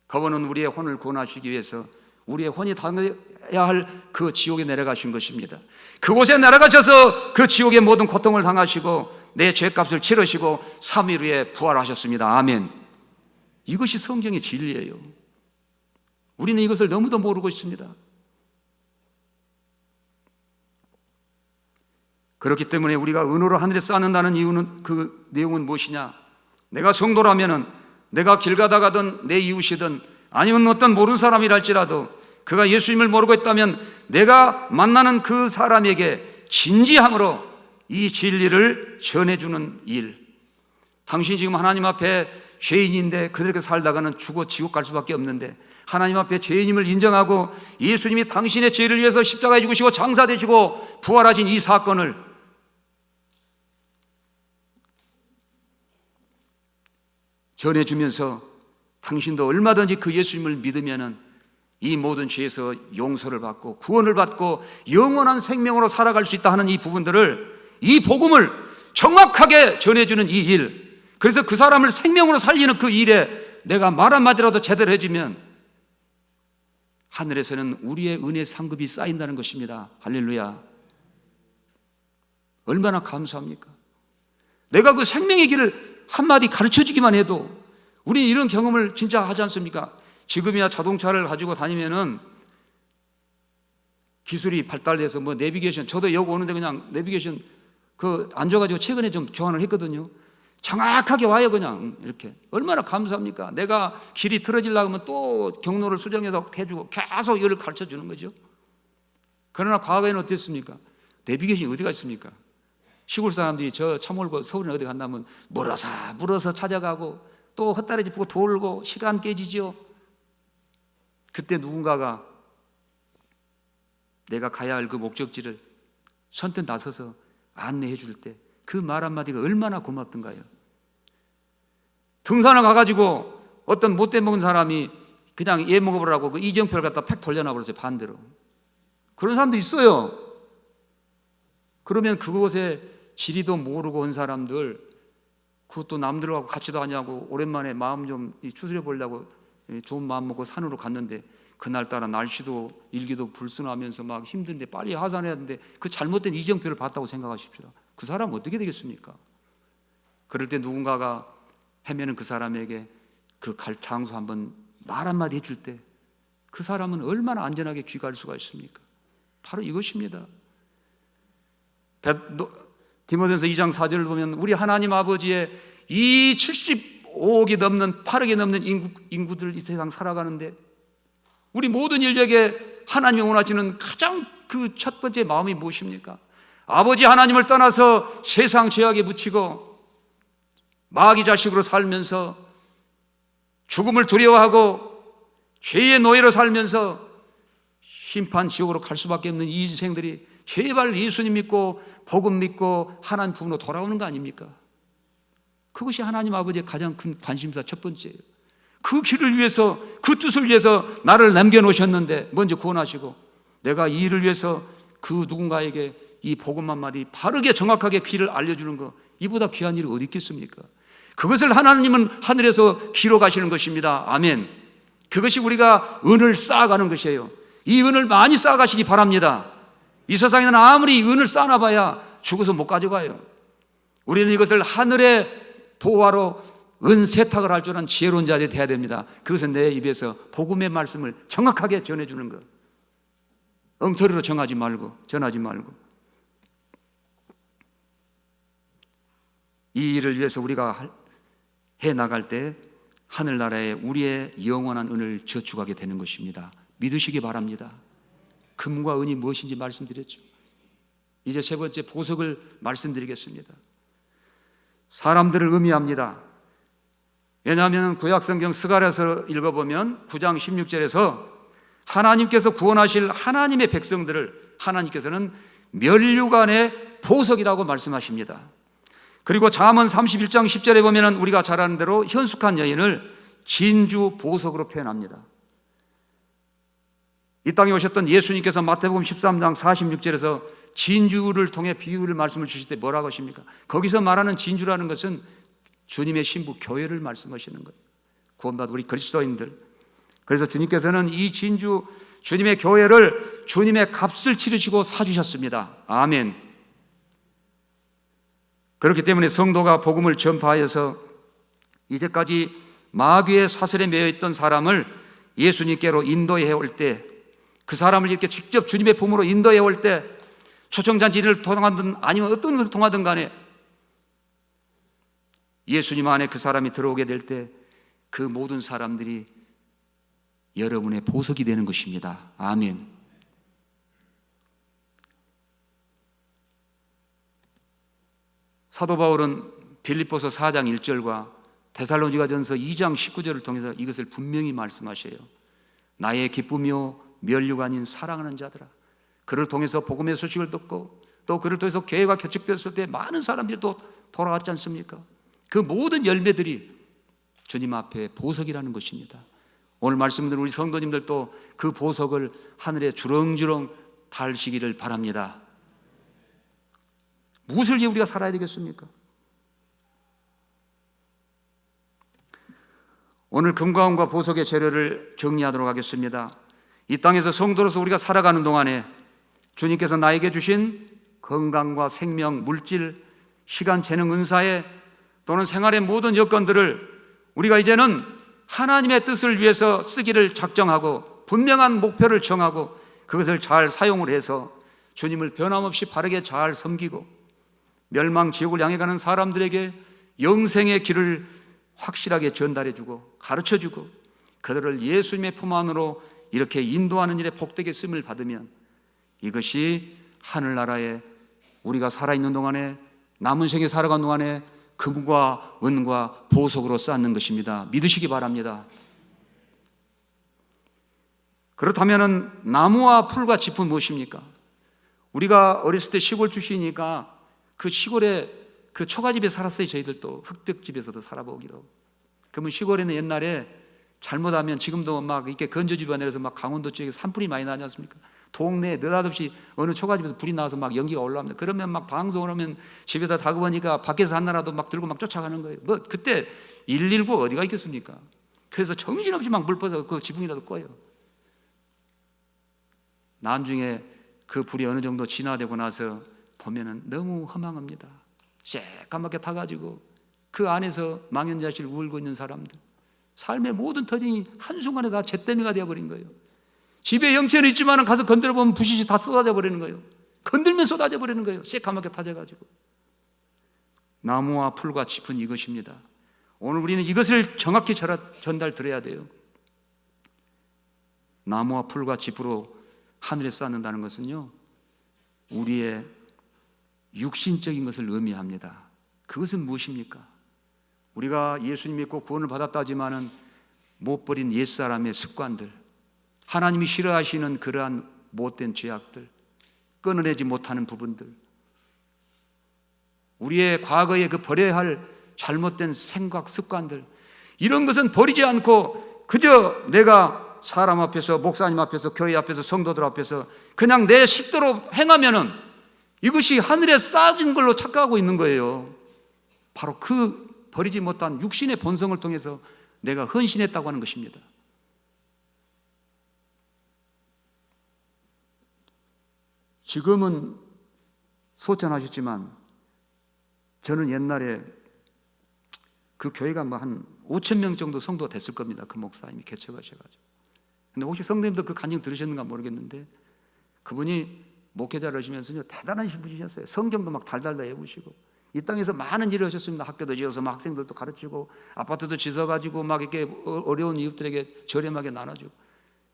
그분은 우리의 혼을 구원하시기 위해서 우리의 혼이 당해야 할 그 지옥에 내려가신 것입니다. 그곳에 내려가셔서 그 지옥의 모든 고통을 당하시고 내 죄값을 치르시고 3일 후에 부활하셨습니다. 아멘. 이것이 성경의 진리예요. 우리는 이것을 너무도 모르고 있습니다. 그렇기 때문에 우리가 은혜로 하늘에 쌓는다는 이유는, 그 내용은 무엇이냐? 내가 성도라면은, 내가 길 가다가든 내 이웃이든 아니면 어떤 모르는 사람이랄지라도 그가 예수님을 모르고 있다면 내가 만나는 그 사람에게 진지함으로 이 진리를 전해주는 일. 당신이 지금 하나님 앞에 죄인인데 그렇게 살다가는 죽어 지옥 갈 수밖에 없는데, 하나님 앞에 죄인임을 인정하고 예수님이 당신의 죄를 위해서 십자가에 죽으시고 장사되시고 부활하신 이 사건을 전해주면서 당신도 얼마든지 그 예수님을 믿으면은 이 모든 죄에서 용서를 받고 구원을 받고 영원한 생명으로 살아갈 수 있다 하는 이 부분들을, 이 복음을 정확하게 전해주는 이 일, 그래서 그 사람을 생명으로 살리는 그 일에 내가 말 한마디라도 제대로 해주면 하늘에서는 우리의 은혜 상급이 쌓인다는 것입니다. 할렐루야. 얼마나 감사합니까? 내가 그 생명의 길을 한마디 가르쳐주기만 해도 우리는 이런 경험을 진짜 하지 않습니까? 지금이야 자동차를 가지고 다니면은 기술이 발달돼서 뭐 내비게이션, 저도 여기 오는데 그냥 내비게이션 그 앉아가지고 최근에 좀 교환을 했거든요. 정확하게 와요. 그냥 이렇게. 얼마나 감사합니까? 내가 길이 틀어지려고 하면 또 경로를 수정해서 해주고 계속 이걸 가르쳐주는 거죠. 그러나 과거에는 어땠습니까? 내비게이션이 어디가 있습니까? 시골 사람들이 저 차 몰고 서울에 어디 간다면 물어서 찾아가고 또 헛다리 짚고 돌고 시간 깨지죠. 그때 누군가가 내가 가야 할 그 목적지를 선뜻 나서서 안내해 줄 때 그 말 한마디가 얼마나 고맙던가요. 등산을 가가지고 어떤 못돼 먹은 사람이 그냥 얘 먹어보라고 그 이정표를 갖다 팩 돌려놔 버렸어요. 반대로. 그런 사람도 있어요. 그러면 그곳에 지리도 모르고 온 사람들, 그것도 남들하고 같이도 하냐고 오랜만에 마음 좀 추스려 보려고 좋은 마음 먹고 산으로 갔는데 그날따라 날씨도 일기도 불순하면서 막 힘든데 빨리 하산해야 하는데 그 잘못된 이정표를 봤다고 생각하십시오. 그 사람 어떻게 되겠습니까? 그럴 때 누군가가 헤매는 그 사람에게 그 갈 장소 한번 말 한마디 해줄 때 그 사람은 얼마나 안전하게 귀가할 수가 있습니까? 바로 이것입니다. 디모데전서 2장 4절을 보면 우리 하나님 아버지의 이 75억이 넘는 8억이 넘는 인구들 이 세상 살아가는데 우리 모든 인류에게 하나님이 원하시는 가장 그 첫 번째 마음이 무엇입니까? 아버지 하나님을 떠나서 세상 죄악에 묻히고 마귀 자식으로 살면서 죽음을 두려워하고 죄의 노예로 살면서 심판 지옥으로 갈 수밖에 없는 이 인생들이 제발 예수님 믿고 복음 믿고 하나님 품으로 돌아오는 거 아닙니까? 그것이 하나님 아버지의 가장 큰 관심사 첫 번째예요. 그 길을 위해서, 그 뜻을 위해서 나를 남겨놓으셨는데 먼저 구원하시고 내가 이 일을 위해서 그 누군가에게 이 복음 한마디 바르게 정확하게 길을 알려주는 거, 이보다 귀한 일이 어디 있겠습니까? 그것을 하나님은 하늘에서 기록하시는 것입니다. 아멘. 그것이 우리가 은을 쌓아가는 것이에요. 이 은을 많이 쌓아가시기 바랍니다. 이 세상에는 아무리 은을 쌓아놔봐야 죽어서 못 가져가요. 우리는 이것을 하늘의 보화로 은세탁을 할 줄 아는 지혜로운 자들이 되어야 됩니다. 그것은 내 입에서 복음의 말씀을 정확하게 전해주는 것. 엉터리로 전하지 말고. 이 일을 위해서 우리가 해나갈 때 하늘나라에 우리의 영원한 은을 저축하게 되는 것입니다. 믿으시기 바랍니다. 금과 은이 무엇인지 말씀드렸죠. 이제 세 번째 보석을 말씀드리겠습니다. 사람들을 의미합니다. 왜냐하면 구약성경 스가랴서 읽어보면 9장 16절에서 하나님께서 구원하실 하나님의 백성들을 하나님께서는 면류관의 보석이라고 말씀하십니다. 그리고 잠언 31장 10절에 보면 우리가 잘 아는 대로 현숙한 여인을 진주 보석으로 표현합니다. 이 땅에 오셨던 예수님께서 마태복음 13장 46절에서 진주를 통해 비유를 말씀을 주실 때 뭐라고 하십니까? 거기서 말하는 진주라는 것은 주님의 신부 교회를 말씀하시는 거예요. 구원받은 우리 그리스도인들. 그래서 주님께서는 이 진주 주님의 교회를 주님의 값을 치르시고 사주셨습니다. 아멘. 그렇기 때문에 성도가 복음을 전파하여서 이제까지 마귀의 사슬에 매여있던 사람을 예수님께로 인도해 올 때, 그 사람을 이렇게 직접 주님의 품으로 인도해 올 때, 초청잔치를 통하든 아니면 어떤 것을 통하든 간에 예수님 안에 그 사람이 들어오게 될 때 그 모든 사람들이 여러분의 보석이 되는 것입니다. 아멘. 사도 바울은 빌립보서 4장 1절과 데살로니가전서 2장 19절을 통해서 이것을 분명히 말씀하셔요. 나의 기쁨이요 면류관인 사랑하는 자들아, 그를 통해서 복음의 소식을 듣고 또 그를 통해서 교회가 개척되었을 때 많은 사람들이 또 돌아왔지 않습니까? 그 모든 열매들이 주님 앞에 보석이라는 것입니다. 오늘 말씀 듣는 우리 성도님들도 그 보석을 하늘에 주렁주렁 달시기를 바랍니다. 무엇을 위해 우리가 살아야 되겠습니까? 오늘 금과 은과 보석의 재료를 정리하도록 하겠습니다. 이 땅에서 성도로서 우리가 살아가는 동안에 주님께서 나에게 주신 건강과 생명, 물질, 시간, 재능, 은사에 또는 생활의 모든 여건들을 우리가 이제는 하나님의 뜻을 위해서 쓰기를 작정하고 분명한 목표를 정하고 그것을 잘 사용을 해서 주님을 변함없이 바르게 잘 섬기고 멸망 지옥을 향해 가는 사람들에게 영생의 길을 확실하게 전달해주고 가르쳐주고 그들을 예수님의 품 안으로 이렇게 인도하는 일에 복되게 쓰임을 받으면 이것이 하늘나라에 우리가 살아있는 동안에 남은 생에 살아가는 동안에 금과 은과 보석으로 쌓는 것입니다. 믿으시기 바랍니다. 그렇다면 나무와 풀과 짚은 무엇입니까? 우리가 어렸을 때 시골 출신이니까 그 시골에 그 초가집에 살았어요. 저희들도 흙벽집에서도 살아보기로. 그러면 시골에는 옛날에 잘못하면 지금도 막 이렇게 건조지가 내려서 막 강원도 쪽에 산불이 많이 나지 않습니까? 동네에 느닷없이 어느 초가집에서 불이 나서 막 연기가 올라옵니다. 그러면 막 방송을 하면 집에다 다급하니까 밖에서 한나라도 막 들고 막 쫓아가는 거예요. 뭐 그때 119 어디가 있겠습니까? 그래서 정신없이 막 물 퍼서 그 지붕이라도 꺼요. 나중에 그 불이 어느 정도 진화되고 나서 보면은 너무 허망합니다. 새까맣게 타가지고 그 안에서 망연자실 울고 있는 사람들, 삶의 모든 터전이 한순간에 다 잿더미가 되어버린 거예요. 집에 영체는 있지만 가서 건드려 보면 부시시 다 쏟아져 버리는 거예요. 건들면 쏟아져 버리는 거예요. 새까맣게 타져가지고. 나무와 풀과 짚은 이것입니다. 오늘 우리는 이것을 정확히 전달 드려야 돼요. 나무와 풀과 짚으로 하늘에 쌓는다는 것은요, 우리의 육신적인 것을 의미합니다. 그것은 무엇입니까? 우리가 예수님 믿고 구원을 받았다지만은 못 버린 옛사람의 습관들, 하나님이 싫어하시는 그러한 못된 죄악들, 끊어내지 못하는 부분들, 우리의 과거에 그 버려야 할 잘못된 생각, 습관들, 이런 것은 버리지 않고 그저 내가 사람 앞에서, 목사님 앞에서, 교회 앞에서, 성도들 앞에서 그냥 내 식대로 행하면은 이것이 하늘에 쌓인 걸로 착각하고 있는 거예요. 바로 그 버리지 못한 육신의 본성을 통해서 내가 헌신했다고 하는 것입니다. 지금은 소천하셨지만 저는 옛날에 그 교회가 뭐 한 5천 명 정도 성도가 됐을 겁니다. 그 목사님이 개척하셔가지고. 근데 혹시 성도님도 그 간증 들으셨는가 모르겠는데, 그분이 목회자를 하시면서요 대단하신 분이셨어요. 성경도 막 달달 외우시고 이 땅에서 많은 일을 하셨습니다. 학교도 지어서 막 학생들도 가르치고 아파트도 지어가지고 막 이렇게 어려운 이웃들에게 저렴하게 나눠주고,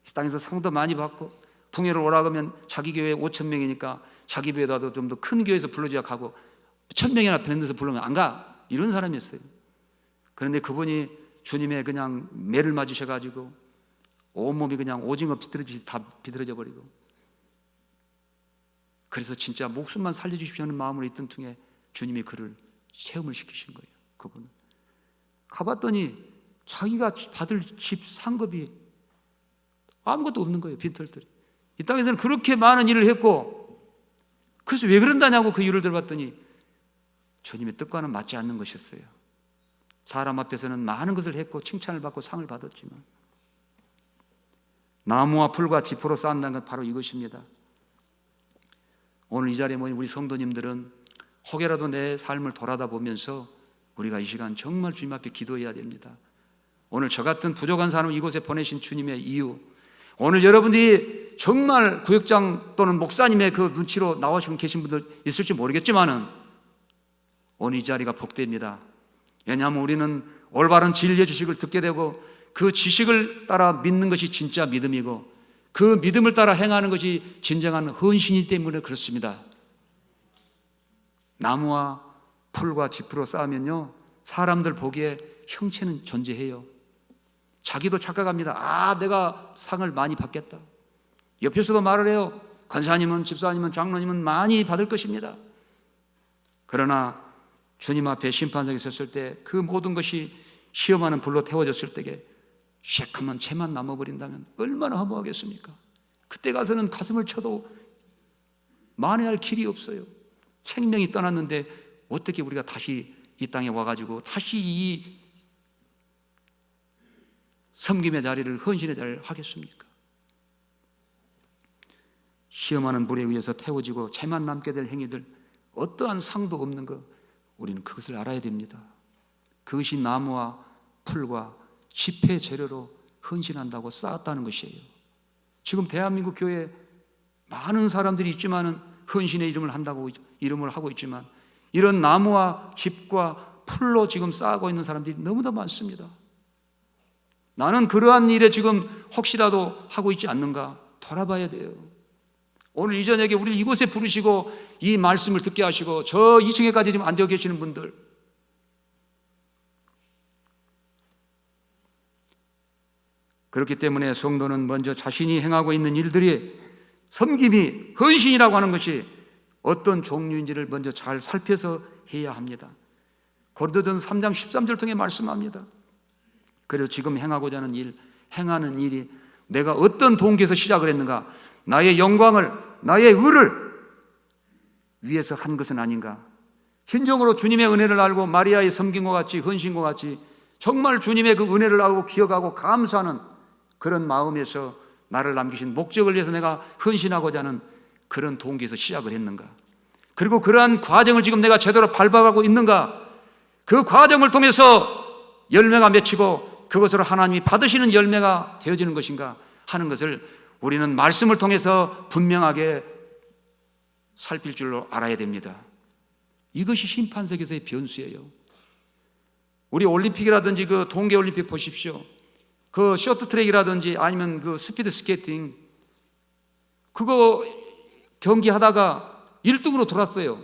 이 땅에서 상도 많이 받고, 풍요를 오라고 하면 자기 교회 5천 명이니까 자기 교회라도 좀 더 큰 교회에서 불러줘야 가고, 1,000명이나 되는 데서 부르면 안 가, 이런 사람이었어요. 그런데 그분이 주님의 그냥 매를 맞으셔가지고 온몸이 그냥 오징어 비틀어지듯이 다 비틀어져 버리고, 그래서 진짜 목숨만 살려주십시오 하는 마음으로 있던 중에 주님이 그를 체험을 시키신 거예요. 그분은 가봤더니 자기가 받을 집 상급이 아무것도 없는 거예요. 빈털터리. 이 땅에서는 그렇게 많은 일을 했고, 그래서 왜 그런다냐고 그 이유를 들어봤더니 주님의 뜻과는 맞지 않는 것이었어요. 사람 앞에서는 많은 것을 했고 칭찬을 받고 상을 받았지만, 나무와 풀과 지푸로 쌓는다는 건 바로 이것입니다. 오늘 이 자리에 모인 우리 성도님들은 혹여라도 내 삶을 돌아다 보면서 우리가 이 시간 정말 주님 앞에 기도해야 됩니다. 오늘 저 같은 부족한 사람을 이곳에 보내신 주님의 이유, 오늘 여러분들이 정말 구역장 또는 목사님의 그 눈치로 나와주고 계신 분들 있을지 모르겠지만은 오늘 이 자리가 복됩니다. 왜냐하면 우리는 올바른 진리의 지식을 듣게 되고, 그 지식을 따라 믿는 것이 진짜 믿음이고, 그 믿음을 따라 행하는 것이 진정한 헌신이기 때문에 그렇습니다. 나무와 풀과 지푸로 쌓으면요 사람들 보기에 형체는 존재해요. 자기도 착각합니다. 아, 내가 상을 많이 받겠다. 옆에서도 말을 해요. 권사님은, 집사님은, 장로님은 많이 받을 것입니다. 그러나 주님 앞에 심판석에 섰을 때 그 모든 것이 시험하는 불로 태워졌을 때에 쉑하면 채만 남아버린다면 얼마나 허무하겠습니까? 그때 가서는 가슴을 쳐도 만회할 길이 없어요. 생명이 떠났는데 어떻게 우리가 다시 이 땅에 와가지고 다시 이 섬김의 자리를, 헌신의 자리를 하겠습니까? 시험하는 불에 의해서 태워지고 채만 남게 될 행위들, 어떠한 상도 없는 것, 우리는 그것을 알아야 됩니다. 그것이 나무와 풀과 집회 재료로 헌신한다고 쌓았다는 것이에요. 지금 대한민국 교회에 많은 사람들이 있지만은 헌신의 이름을 한다고 이름을 하고 있지만, 이런 나무와 집과 풀로 지금 쌓고 있는 사람들이 너무나 많습니다. 나는 그러한 일에 지금 혹시라도 하고 있지 않는가 돌아봐야 돼요. 오늘 이 저녁에 우리를 이곳에 부르시고 이 말씀을 듣게 하시고 저 2층에까지 지금 앉아 계시는 분들, 그렇기 때문에 성도는 먼저 자신이 행하고 있는 일들이 섬김이, 헌신이라고 하는 것이 어떤 종류인지를 먼저 잘 살펴서 해야 합니다. 고린도전서 3장 13절 통해 말씀합니다. 그래서 지금 행하고자 하는 일, 행하는 일이 내가 어떤 동기에서 시작을 했는가, 나의 영광을, 나의 의를 위해서 한 것은 아닌가. 진정으로 주님의 은혜를 알고 마리아의 섬김과 같이, 헌신과 같이 정말 주님의 그 은혜를 알고 기억하고 감사하는 그런 마음에서 나를 남기신 목적을 위해서 내가 헌신하고자 하는 그런 동기에서 시작을 했는가. 그리고 그러한 과정을 지금 내가 제대로 밟아가고 있는가. 그 과정을 통해서 열매가 맺히고 그것으로 하나님이 받으시는 열매가 되어지는 것인가 하는 것을 우리는 말씀을 통해서 분명하게 살필 줄로 알아야 됩니다. 이것이 심판석에서의 변수예요. 우리 올림픽이라든지 그 동계올림픽 보십시오. 그 쇼트트랙이라든지 아니면 그 스피드 스케이팅, 그거 경기하다가 1등으로 돌았어요.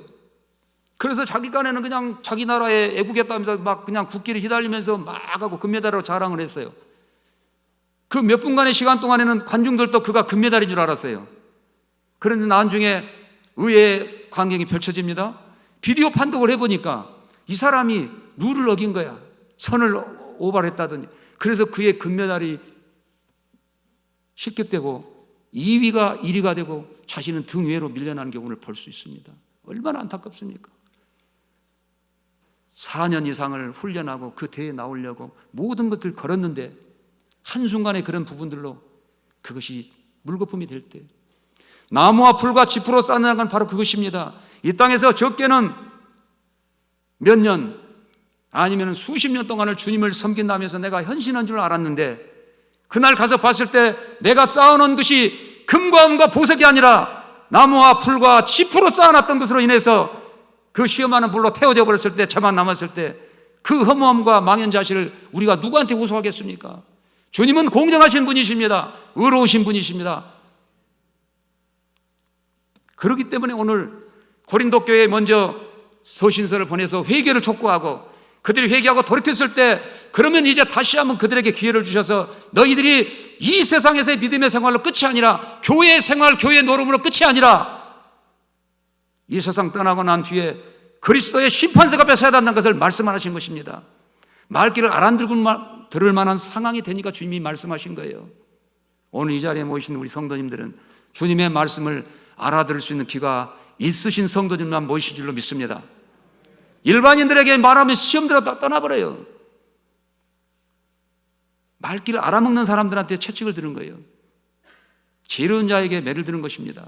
그래서 자기 간에는 그냥 자기 나라에 애국했다면서 막 그냥 국기를 휘날리면서 막 하고 금메달로 자랑을 했어요. 그 몇 분간의 시간 동안에는 관중들도 그가 금메달인 줄 알았어요. 그런데 나중에 의외의 광경이 펼쳐집니다. 비디오 판독을 해보니까 이 사람이 룰을 어긴 거야. 선을 오바를 했다더니. 그래서 그의 금메달이 실격되고 2위가 1위가 되고 자신은 등 위로 밀려나는 경우를 볼 수 있습니다. 얼마나 안타깝습니까? 4년 이상을 훈련하고 그 대회에 나오려고 모든 것을 걸었는데 한순간에 그런 부분들로 그것이 물거품이 될 때, 나무와 풀과 지푸로 쌓는 건 바로 그것입니다. 이 땅에서 적게는 몇 년, 아니면 수십 년 동안을 주님을 섬긴다면서 내가 헌신한 줄 알았는데 그날 가서 봤을 때 내가 쌓아놓은 것이 금과 은과 보석이 아니라 나무와 풀과 지푸로 쌓아놨던 것으로 인해서 그 시험하는 불로 태워져 버렸을 때, 저만 남았을 때 그 허무함과 망연자실을 우리가 누구한테 호소하겠습니까? 주님은 공정하신 분이십니다. 의로우신 분이십니다. 그렇기 때문에 오늘 고린도 교회에 먼저 서신서를 보내서 회개를 촉구하고, 그들이 회개하고 돌이켰을 때 그러면 이제 다시 한번 그들에게 기회를 주셔서 너희들이 이 세상에서의 믿음의 생활로 끝이 아니라 교회의 생활, 교회의 노름으로 끝이 아니라 이 세상 떠나고 난 뒤에 그리스도의 심판석 앞에 서야 한다는 것을 말씀하신 것입니다. 말귀를 알아들을 들을 만한 상황이 되니까 주님이 말씀하신 거예요. 오늘 이 자리에 모이신 우리 성도님들은 주님의 말씀을 알아들을 수 있는 귀가 있으신 성도님만 모이실 줄로 믿습니다. 일반인들에게 말하면 시험 들어 떠나버려요. 말귀를 알아먹는 사람들한테 채찍을 드는 거예요. 지혜로운 자에게 매를 드는 것입니다.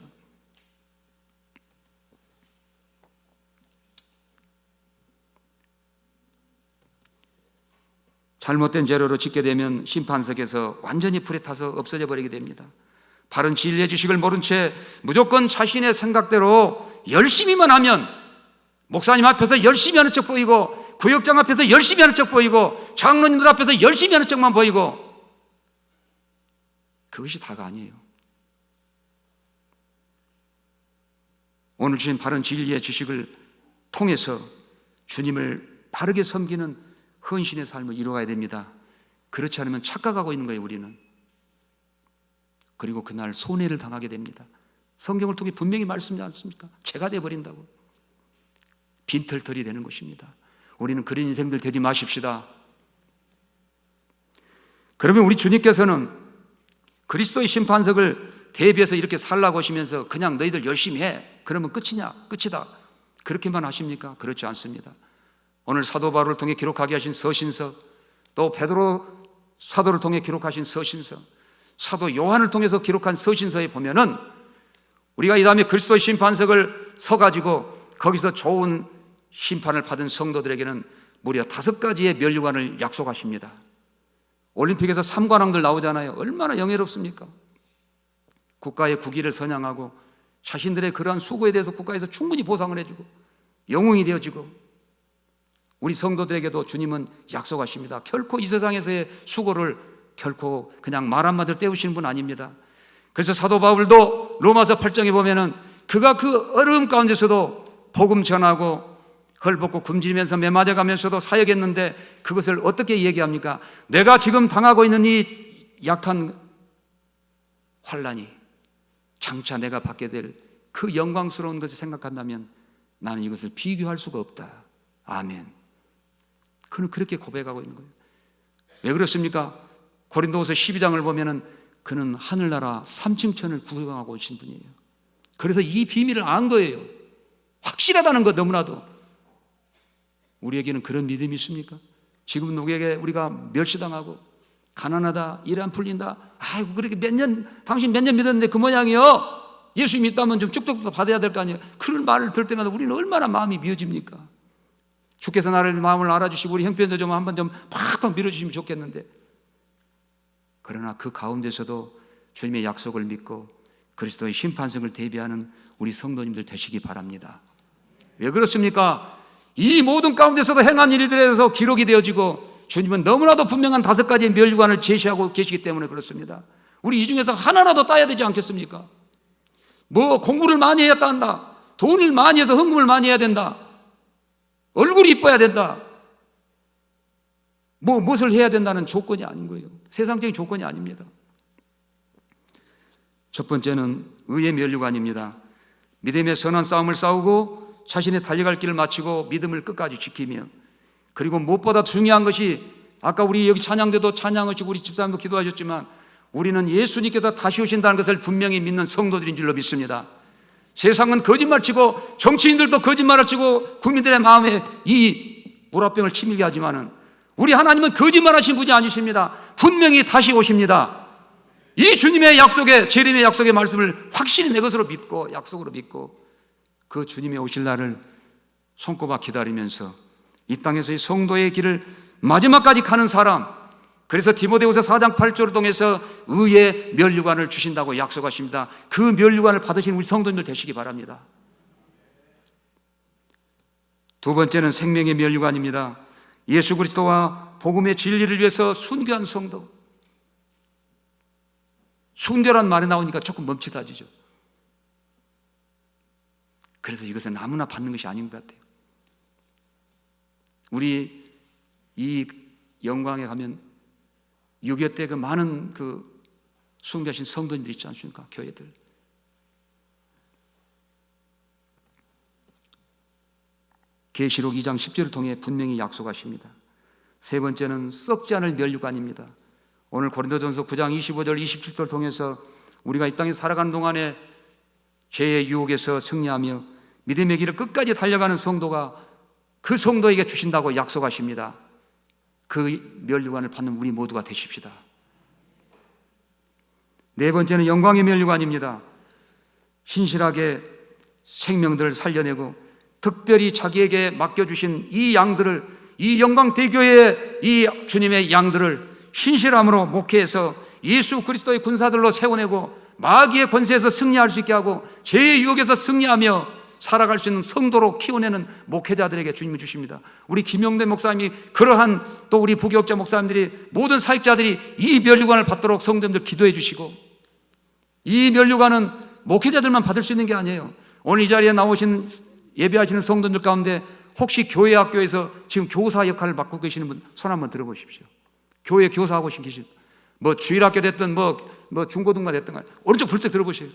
잘못된 재료로 짓게 되면 심판석에서 완전히 불에 타서 없어져 버리게 됩니다. 바른 진리의 지식을 모른 채 무조건 자신의 생각대로 열심히만 하면, 목사님 앞에서 열심히 하는 척 보이고, 구역장 앞에서 열심히 하는 척 보이고, 장로님들 앞에서 열심히 하는 척만 보이고, 그것이 다가 아니에요. 오늘 주신 바른 진리의 지식을 통해서 주님을 바르게 섬기는 헌신의 삶을 이루어가야 됩니다. 그렇지 않으면 착각하고 있는 거예요, 우리는. 그리고 그날 손해를 당하게 됩니다. 성경을 통해 분명히 말씀하지 않습니까? 죄가 되어버린다고. 빈털털이 되는 것입니다. 우리는 그런 인생들 되지 마십시다. 그러면 우리 주님께서는 그리스도의 심판석을 대비해서 이렇게 살라고 하시면서 그냥 너희들 열심히 해, 그러면 끝이냐? 끝이다, 그렇게만 하십니까? 그렇지 않습니다. 오늘 사도 바울을 통해 기록하게 하신 서신서, 또 베드로 사도를 통해 기록하신 서신서, 사도 요한을 통해서 기록한 서신서에 보면은 우리가 이 다음에 그리스도의 심판석을 서가지고 거기서 좋은 심판을 받은 성도들에게는 무려 5가지의 면류관을 약속하십니다. 올림픽에서 3관왕들 나오잖아요. 얼마나 영예롭습니까? 국가의 국위를 선양하고 자신들의 그러한 수고에 대해서 국가에서 충분히 보상을 해주고 영웅이 되어지고, 우리 성도들에게도 주님은 약속하십니다. 결코 이 세상에서의 수고를 결코 그냥 말 한마디로 때우시는 분 아닙니다. 그래서 사도 바울도 로마서 8장에 보면은 그가 그 어려움 가운데서도 복음 전하고 헐벗고 굶주리면서 매맞아가면서도 사역했는데 그것을 어떻게 얘기합니까? 내가 지금 당하고 있는 이 약한 환난이 장차 내가 받게 될 그 영광스러운 것을 생각한다면 나는 이것을 비교할 수가 없다. 아멘. 그는 그렇게 고백하고 있는 거예요. 왜 그렇습니까? 고린도후서 12장을 보면은 그는 하늘나라 3층천을 구경하고 오신 분이에요. 그래서 이 비밀을 안 거예요. 확실하다는 것. 너무나도 우리에게는 그런 믿음이 있습니까? 지금 누구에게 우리가 멸시당하고 가난하다, 일 안 풀린다, 아이고 그렇게 당신 몇 년 믿었는데 그 모양이요, 예수 믿다면 좀 쭉쭉 받아야 될 거 아니에요. 그런 말을 들을 때마다 우리는 얼마나 마음이 미어집니까? 주께서 나를 마음을 알아주시고 우리 형편도 좀 한번 좀 팍팍 밀어주시면 좋겠는데, 그러나 그 가운데서도 주님의 약속을 믿고 그리스도의 심판석을 대비하는 우리 성도님들 되시기 바랍니다. 왜 그렇습니까? 이 모든 가운데서도 행한 일들에 대해서 기록이 되어지고 주님은 너무나도 분명한 5가지의 면류관을 제시하고 계시기 때문에 그렇습니다. 우리 이 중에서 하나라도 따야 되지 않겠습니까? 뭐 공부를 많이 해야 딴다, 돈을 많이 해서 헌금을 많이 해야 된다, 얼굴이 이뻐야 된다, 무엇을 해야 된다는 조건이 아닌 거예요. 세상적인 조건이 아닙니다. 첫 번째는 의의 면류관입니다. 믿음의 선한 싸움을 싸우고 자신의 달려갈 길을 마치고 믿음을 끝까지 지키며, 그리고 무엇보다 중요한 것이 아까 우리 여기 찬양대도 찬양하시고 우리 집사님도 기도하셨지만 우리는 예수님께서 다시 오신다는 것을 분명히 믿는 성도들인 줄로 믿습니다. 세상은 거짓말치고 정치인들도 거짓말을 치고 국민들의 마음에 이 불화병을 치밀게 하지만은 우리 하나님은 거짓말하신 분이 아니십니다. 분명히 다시 오십니다. 이 주님의 약속에, 재림의 약속의 말씀을 확실히 내 것으로 믿고 약속으로 믿고 그 주님의 오실 날을 손꼽아 기다리면서 이 땅에서의 성도의 길을 마지막까지 가는 사람, 그래서 디모데후서 4장 8절을 통해서 의의 면류관을 주신다고 약속하십니다. 그 면류관을 받으신 우리 성도님들 되시기 바랍니다. 두 번째는 생명의 면류관입니다. 예수 그리스도와 복음의 진리를 위해서 순교한 성도. 순교란 말이 나오니까 조금 멈칫하지죠. 그래서 이것은 아무나 받는 것이 아닌 것 같아요. 우리 이 영광에 가면 6.25 때 그 많은 그 순교하신 성도님들 있지 않습니까? 교회들. 계시록 2장 10절을 통해 분명히 약속하십니다. 세 번째는 썩지 않을 면류관입니다. 오늘 고린도전서 9장 25절 27절을 통해서 우리가 이 땅에 살아가는 동안에 죄의 유혹에서 승리하며 믿음의 길을 끝까지 달려가는 성도가 그 성도에게 주신다고 약속하십니다. 그 면류관을 받는 우리 모두가 되십시다. 네 번째는 영광의 면류관입니다. 신실하게 생명들을 살려내고 특별히 자기에게 맡겨주신 이 양들을, 이 영광대교의 이 주님의 양들을 신실함으로 목회해서 예수 그리스도의 군사들로 세워내고 마귀의 권세에서 승리할 수 있게 하고 죄의 유혹에서 승리하며 살아갈 수 있는 성도로 키워내는 목회자들에게 주님이 주십니다. 우리 김용대 목사님이 그러한 또 우리 부교육자 목사님들이 모든 사역자들이 이 면류관을 받도록 성도님들 기도해 주시고, 이 면류관은 목회자들만 받을 수 있는 게 아니에요. 오늘 이 자리에 나오신 예배하시는 성도들 가운데 혹시 교회 학교에서 지금 교사 역할을 맡고 계시는 분 손 한번 들어보십시오. 교회 교사하고 계신 뭐 주일학교 됐든 뭐 중고등부 됐든 간에 오른쪽 불쩍 들어보세요.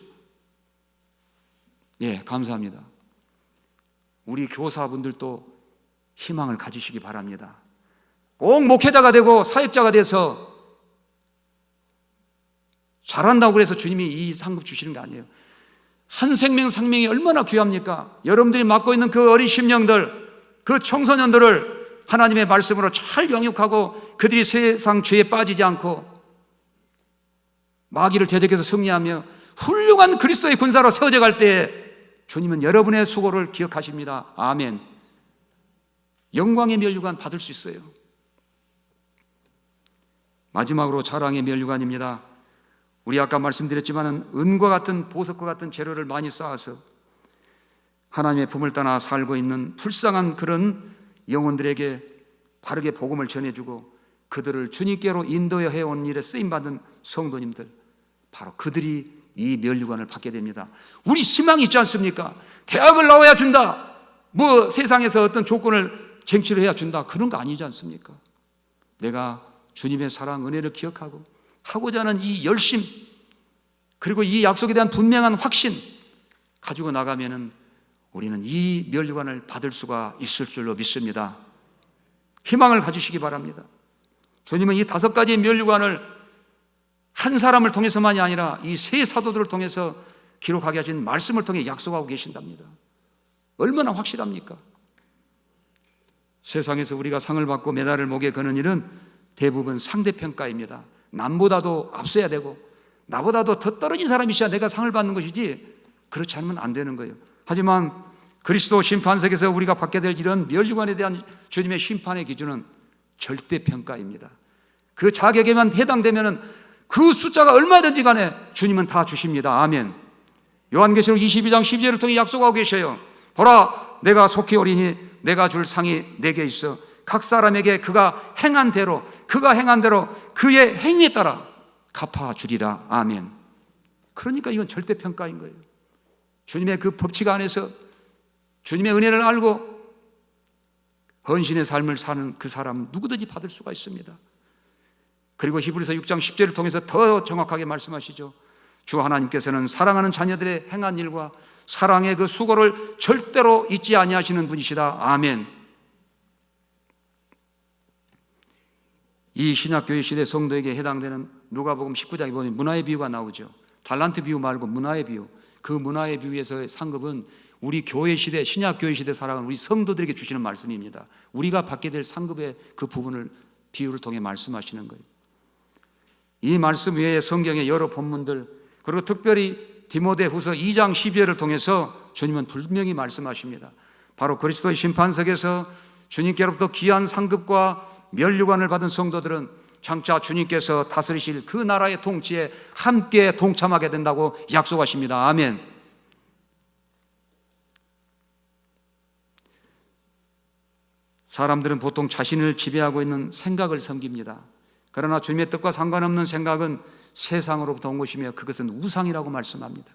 예, 감사합니다. 우리 교사분들도 희망을 가지시기 바랍니다. 꼭 목회자가 되고 사역자가 돼서 잘한다고 그래서 주님이 이 상급 주시는 게 아니에요. 한 생명이 얼마나 귀합니까? 여러분들이 맡고 있는 그 어린 심령들, 그 청소년들을 하나님의 말씀으로 잘 영육하고 그들이 세상 죄에 빠지지 않고 마귀를 대적해서 승리하며 훌륭한 그리스도의 군사로 세워져 갈 때에 주님은 여러분의 수고를 기억하십니다. 아멘. 영광의 면류관 받을 수 있어요. 마지막으로 자랑의 면류관입니다. 우리 아까 말씀드렸지만 은과 같은 보석과 같은 재료를 많이 쌓아서 하나님의 품을 떠나 살고 있는 불쌍한 그런 영혼들에게 바르게 복음을 전해주고 그들을 주님께로 인도해 해온 일에 쓰임받은 성도님들, 바로 그들이 이 면류관을 받게 됩니다. 우리 희망이 있지 않습니까? 대학을 나와야 준다, 뭐 세상에서 어떤 조건을 쟁취를 해야 준다, 그런 거 아니지 않습니까? 내가 주님의 사랑, 은혜를 기억하고 하고자 하는 이 열심, 그리고 이 약속에 대한 분명한 확신 가지고 나가면은 우리는 이 면류관을 받을 수가 있을 줄로 믿습니다. 희망을 가지시기 바랍니다. 주님은 이 5가지 면류관을 한 사람을 통해서만이 아니라 이 세 사도들을 통해서 기록하게 하신 말씀을 통해 약속하고 계신답니다. 얼마나 확실합니까? 세상에서 우리가 상을 받고 메달을 목에 거는 일은 대부분 상대평가입니다. 남보다도 앞서야 되고 나보다도 더 떨어진 사람이 있어야 내가 상을 받는 것이지, 그렇지 않으면 안 되는 거예요. 하지만 그리스도 심판석에서 우리가 받게 될 이런 면류관에 대한 주님의 심판의 기준은 절대평가입니다. 그 자격에만 해당되면은 그 숫자가 얼마든지 간에 주님은 다 주십니다. 아멘. 요한계시록 22장 12절을 통해 약속하고 계셔요. 보라, 내가 속히 오리니 내가 줄 상이 내게 있어 각 사람에게 그가 행한 대로 그의 행위에 따라 갚아주리라. 아멘. 그러니까 이건 절대평가인 거예요. 주님의 그 법칙 안에서 주님의 은혜를 알고 헌신의 삶을 사는 그 사람 누구든지 받을 수가 있습니다. 그리고 히브리서 6장 10절을 통해서 더 정확하게 말씀하시죠. 주 하나님께서는 사랑하는 자녀들의 행한 일과 사랑의 그 수고를 절대로 잊지 아니하시는 분이시다. 아멘. 이 신약교회 시대 성도에게 해당되는 누가복음 19장에 보면 문화의 비유가 나오죠. 달란트 비유 말고 문화의 비유. 그 문화의 비유에서의 상급은 우리 교회 시대, 신약교회 시대 살아가는 우리 성도들에게 주시는 말씀입니다. 우리가 받게 될 상급의 그 부분을 비유를 통해 말씀하시는 거예요. 이 말씀 외에 성경의 여러 본문들, 그리고 특별히 디모데후서 2장 12절을 통해서 주님은 분명히 말씀하십니다. 바로 그리스도의 심판석에서 주님께로부터 귀한 상급과 면류관을 받은 성도들은 장차 주님께서 다스리실 그 나라의 통치에 함께 동참하게 된다고 약속하십니다. 아멘. 사람들은 보통 자신을 지배하고 있는 생각을 섬깁니다. 그러나 주님의 뜻과 상관없는 생각은 세상으로부터 온 것이며 그것은 우상이라고 말씀합니다.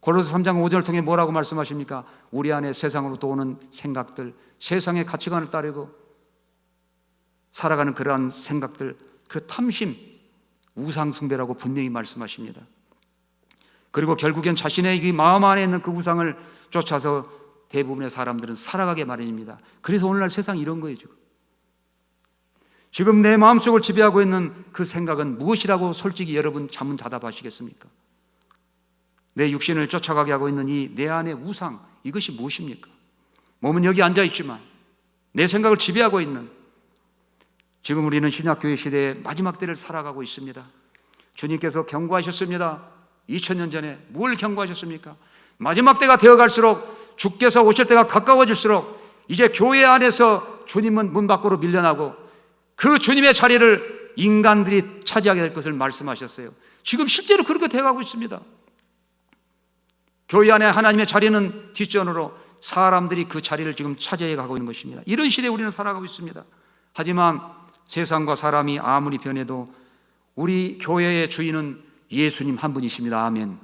골로새 3장 5절을 통해 뭐라고 말씀하십니까? 우리 안에 세상으로부터 오는 생각들, 세상의 가치관을 따르고 살아가는 그러한 생각들, 그 탐심, 우상 숭배라고 분명히 말씀하십니다. 그리고 결국엔 자신의 이 마음 안에 있는 그 우상을 쫓아서 대부분의 사람들은 살아가게 마련입니다. 그래서 오늘날 세상이 이런 거예요. 지금 내 마음속을 지배하고 있는 그 생각은 무엇이라고 솔직히 여러분 자문자답하시겠습니까? 내 육신을 쫓아가게 하고 있는 이 내 안의 우상, 이것이 무엇입니까? 몸은 여기 앉아있지만 내 생각을 지배하고 있는, 지금 우리는 신약교회 시대의 마지막 때를 살아가고 있습니다. 주님께서 경고하셨습니다. 2000년 전에 뭘 경고하셨습니까? 마지막 때가 되어갈수록, 주께서 오실 때가 가까워질수록 이제 교회 안에서 주님은 문 밖으로 밀려나고 그 주님의 자리를 인간들이 차지하게 될 것을 말씀하셨어요. 지금 실제로 그렇게 되어가고 있습니다. 교회 안에 하나님의 자리는 뒷전으로 사람들이 그 자리를 지금 차지해 가고 있는 것입니다. 이런 시대에 우리는 살아가고 있습니다. 하지만 세상과 사람이 아무리 변해도 우리 교회의 주인은 예수님 한 분이십니다. 아멘.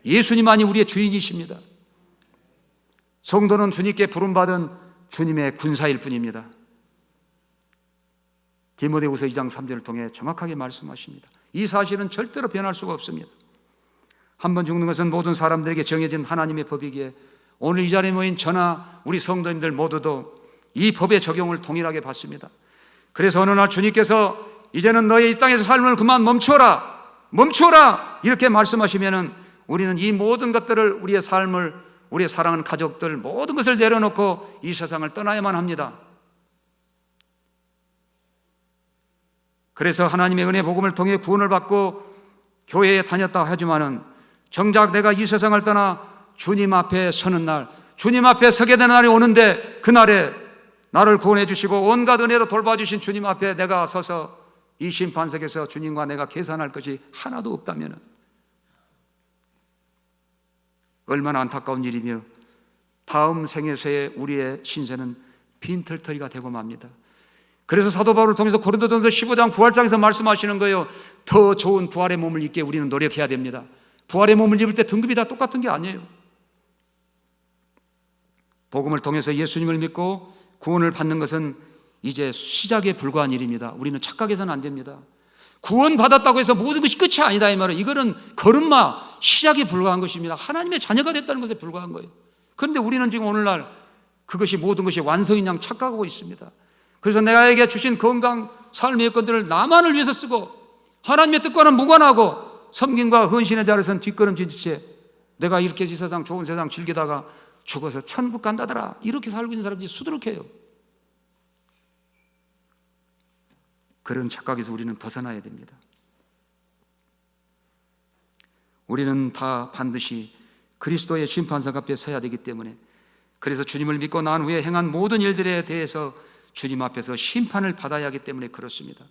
예수님만이 우리의 주인이십니다. 성도는 주님께 부름받은 주님의 군사일 뿐입니다. 디모데후서 2장 3절을 통해 정확하게 말씀하십니다. 이 사실은 절대로 변할 수가 없습니다. 한 번 죽는 것은 모든 사람들에게 정해진 하나님의 법이기에 오늘 이 자리에 모인 저나 우리 성도님들 모두도 이 법의 적용을 동일하게 받습니다. 그래서 어느 날 주님께서 이제는 너의 이 땅에서 삶을 그만 멈추어라 이렇게 말씀하시면은 우리는 이 모든 것들을, 우리의 삶을, 우리의 사랑하는 가족들 모든 것을 내려놓고 이 세상을 떠나야만 합니다. 그래서 하나님의 은혜 복음을 통해 구원을 받고 교회에 다녔다 하지만은 정작 내가 이 세상을 떠나 주님 앞에 서는 날, 주님 앞에 서게 되는 날이 오는데, 그날에 나를 구원해 주시고 온갖 은혜로 돌봐주신 주님 앞에 내가 서서 이 심판석에서 주님과 내가 계산할 것이 하나도 없다면 얼마나 안타까운 일이며 다음 생에서의 우리의 신세는 빈털터리가 되고 맙니다. 그래서 사도 바울을 통해서 고린도전서 15장 부활장에서 말씀하시는 거예요. 더 좋은 부활의 몸을 입게 우리는 노력해야 됩니다. 부활의 몸을 입을 때 등급이 다 똑같은 게 아니에요. 복음을 통해서 예수님을 믿고 구원을 받는 것은 이제 시작에 불과한 일입니다. 우리는 착각해서는 안 됩니다. 구원받았다고 해서 모든 것이 끝이 아니다 이 말은, 이거는 걸음마, 시작에 불과한 것입니다. 하나님의 자녀가 됐다는 것에 불과한 거예요. 그런데 우리는 지금 오늘날 그것이 모든 것이 완성인 양 착각하고 있습니다. 그래서 내가에게 주신 건강, 삶의 여건들을 나만을 위해서 쓰고 하나님의 뜻과는 무관하고 섬김과 헌신의 자리에서는 뒷걸음질 채 내가 이렇게 이 세상, 좋은 세상 즐기다가 죽어서 천국 간다더라 이렇게 살고 있는 사람들이 수두룩해요. 그런 착각에서 우리는 벗어나야 됩니다. 우리는 다 반드시 그리스도의 심판석 앞에 서야 되기 때문에, 그래서 주님을 믿고 난 후에 행한 모든 일들에 대해서 주님 앞에서 심판을 받아야 하기 때문에 그렇습니다.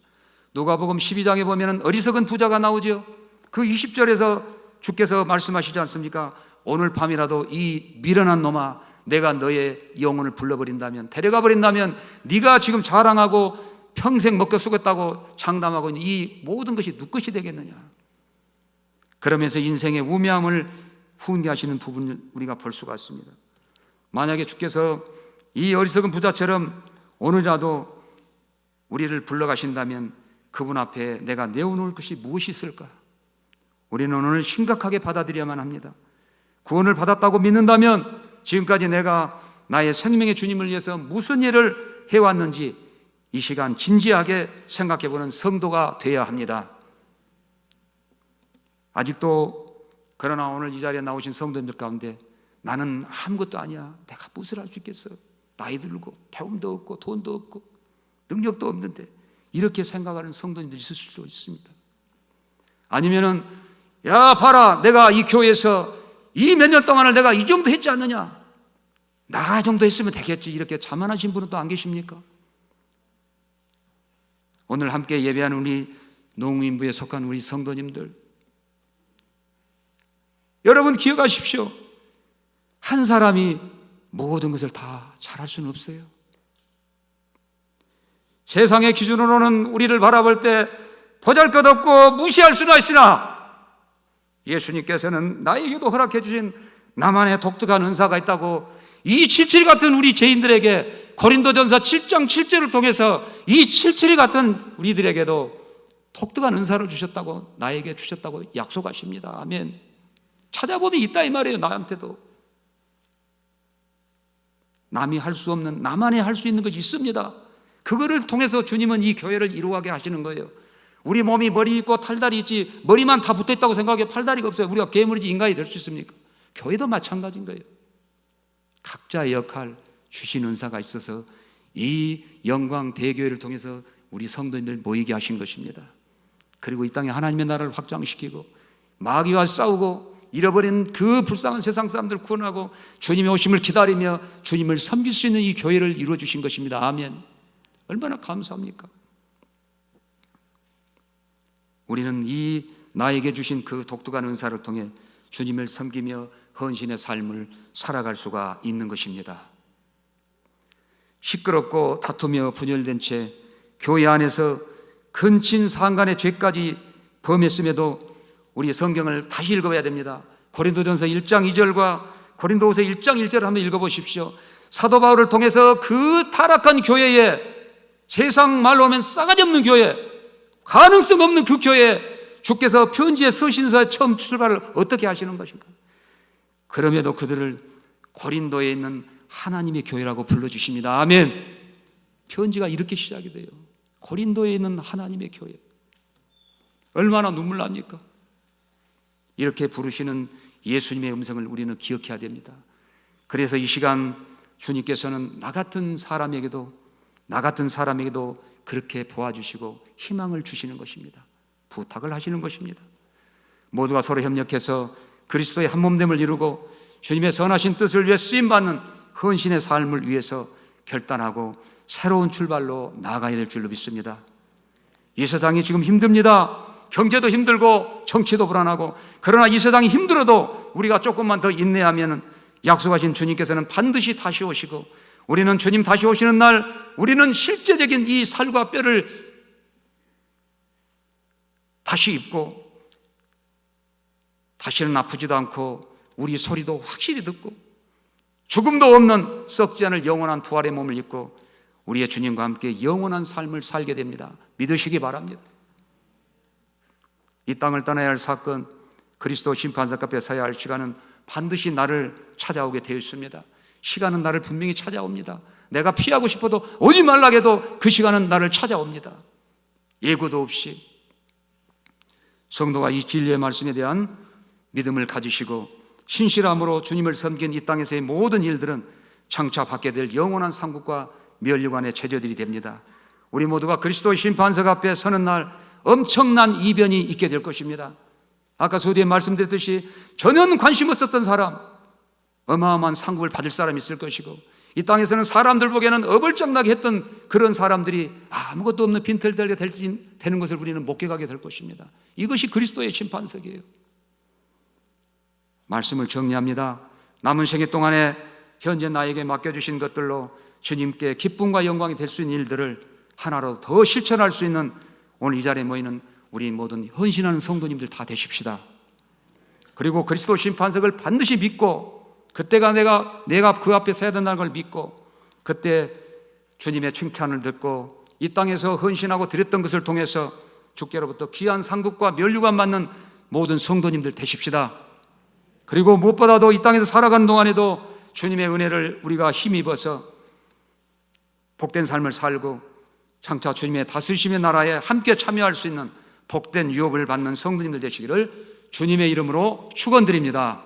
누가복음 12장에 보면 어리석은 부자가 나오죠. 그 20절에서 주께서 말씀하시지 않습니까? 오늘 밤이라도 이 미련한 놈아, 내가 너의 영혼을 불러버린다면, 데려가 버린다면 네가 지금 자랑하고 평생 먹고 쓰겠다고 장담하고 있는 이 모든 것이 누구 것이 되겠느냐. 그러면서 인생의 우매함을 훈계하시는 부분을 우리가 볼 수가 있습니다. 만약에 주께서 이 어리석은 부자처럼 오늘이라도 우리를 불러가신다면 그분 앞에 내가 내어놓을 것이 무엇이 있을까? 우리는 오늘 심각하게 받아들여야만 합니다. 구원을 받았다고 믿는다면 지금까지 내가 나의 생명의 주님을 위해서 무슨 일을 해왔는지 이 시간 진지하게 생각해보는 성도가 되어야 합니다. 아직도 그러나 오늘 이 자리에 나오신 성도님들 가운데 나는 아무것도 아니야, 내가 무엇을 할 수 있겠어, 나이 들고 배움도 없고 돈도 없고 능력도 없는데, 이렇게 생각하는 성도님들이 있을 수도 있습니다. 아니면은 야 봐라, 내가 이 교회에서 이 몇 년 동안을 내가 이 정도 했지 않느냐, 나 정도 했으면 되겠지, 이렇게 자만하신 분은 또 안 계십니까? 오늘 함께 예배하는 우리 농인부에 속한 우리 성도님들, 여러분 기억하십시오. 한 사람이 모든 것을 다 잘할 수는 없어요. 세상의 기준으로는 우리를 바라볼 때 보잘것없고 무시할 수는 있으나, 예수님께서는 나에게도 허락해 주신 나만의 독특한 은사가 있다고, 이 칠칠이 같은 우리 죄인들에게 고린도전서 7장 7절을 통해서 이 칠칠이 같은 우리들에게도 독특한 은사를 주셨다고, 나에게 주셨다고 약속하십니다. 아멘. 찾아보면 있다 이 말이에요. 나한테도 남이 할 수 없는, 나만이 할 수 있는 것이 있습니다. 그거를 통해서 주님은 이 교회를 이루어가게 하시는 거예요. 우리 몸이 머리 있고 탈다리 있지, 머리만 다 붙어있다고 생각해 팔다리가 없어요. 우리가 괴물이지 인간이 될 수 있습니까? 교회도 마찬가지인 거예요. 각자의 역할, 주신 은사가 있어서 이 영광 대교회를 통해서 우리 성도님들 모이게 하신 것입니다. 그리고 이 땅에 하나님의 나라를 확장시키고 마귀와 싸우고 잃어버린 그 불쌍한 세상 사람들을 구원하고 주님의 오심을 기다리며 주님을 섬길 수 있는 이 교회를 이루어 주신 것입니다. 아멘. 얼마나 감사합니까? 우리는 이 나에게 주신 그 독특한 은사를 통해 주님을 섬기며 헌신의 삶을 살아갈 수가 있는 것입니다. 시끄럽고 다투며 분열된 채 교회 안에서 근친 상간의 죄까지 범했음에도 우리 성경을 다시 읽어봐야 됩니다. 고린도전서 1장 2절과 고린도후서 1장 1절을 한번 읽어보십시오. 사도 바울을 통해서 그 타락한 교회에, 세상 말로 하면 싸가지 없는 교회, 가능성 없는 그 교회에 주께서 편지의 서신서의 처음 출발을 어떻게 하시는 것인가? 그럼에도 그들을 고린도에 있는 하나님의 교회라고 불러주십니다. 아멘. 편지가 이렇게 시작이 돼요. 고린도에 있는 하나님의 교회. 얼마나 눈물 납니까? 이렇게 부르시는 예수님의 음성을 우리는 기억해야 됩니다. 그래서 이 시간 주님께서는 나 같은 사람에게도 그렇게 보아주시고 희망을 주시는 것입니다. 부탁을 하시는 것입니다. 모두가 서로 협력해서 그리스도의 한몸됨을 이루고 주님의 선하신 뜻을 위해 쓰임받는 헌신의 삶을 위해서 결단하고 새로운 출발로 나아가야 될 줄로 믿습니다. 이 세상이 지금 힘듭니다. 경제도 힘들고 정치도 불안하고, 그러나 이 세상이 힘들어도 우리가 조금만 더 인내하면 약속하신 주님께서는 반드시 다시 오시고, 우리는 주님 다시 오시는 날 우리는 실제적인 이 살과 뼈를 다시 입고 다시는 아프지도 않고 우리 소리도 확실히 듣고 죽음도 없는 썩지 않을 영원한 부활의 몸을 입고 우리의 주님과 함께 영원한 삶을 살게 됩니다. 믿으시기 바랍니다. 이 땅을 떠나야 할 사건, 그리스도 심판석 앞에 서야 할 시간은 반드시 나를 찾아오게 되어 있습니다. 시간은 나를 분명히 찾아옵니다. 내가 피하고 싶어도 오지 말라 해도 그 시간은 나를 찾아옵니다. 예고도 없이. 성도가 이 진리의 말씀에 대한 믿음을 가지시고 신실함으로 주님을 섬긴 이 땅에서의 모든 일들은 장차 받게 될 영원한 상급과 면류관의 제자들이 됩니다. 우리 모두가 그리스도의 심판석 앞에 서는 날 엄청난 이변이 있게 될 것입니다. 아까 서두에 말씀드렸듯이 전혀 관심 없었던 사람, 어마어마한 상급을 받을 사람이 있을 것이고, 이 땅에서는 사람들 보기에는 어불장나게 했던 그런 사람들이 아무것도 없는 빈털털게 되는 것을 우리는 목격하게 될 것입니다. 이것이 그리스도의 심판석이에요. 말씀을 정리합니다. 남은 생애 동안에 현재 나에게 맡겨주신 것들로 주님께 기쁨과 영광이 될 수 있는 일들을 하나로 더 실천할 수 있는 오늘 이 자리에 모이는 우리 모든 헌신하는 성도님들 다 되십시다. 그리고 그리스도 심판석을 반드시 믿고, 그때가 내가 그 앞에 서야 된다는 걸 믿고, 그때 주님의 칭찬을 듣고 이 땅에서 헌신하고 드렸던 것을 통해서 주께로부터 귀한 상급과 면류관 받는 모든 성도님들 되십시다. 그리고 무엇보다도 이 땅에서 살아가는 동안에도 주님의 은혜를 우리가 힘입어서 복된 삶을 살고 장차 주님의 다스리심의 나라에 함께 참여할 수 있는 복된 유업을 받는 성도님들 되시기를 주님의 이름으로 축원드립니다.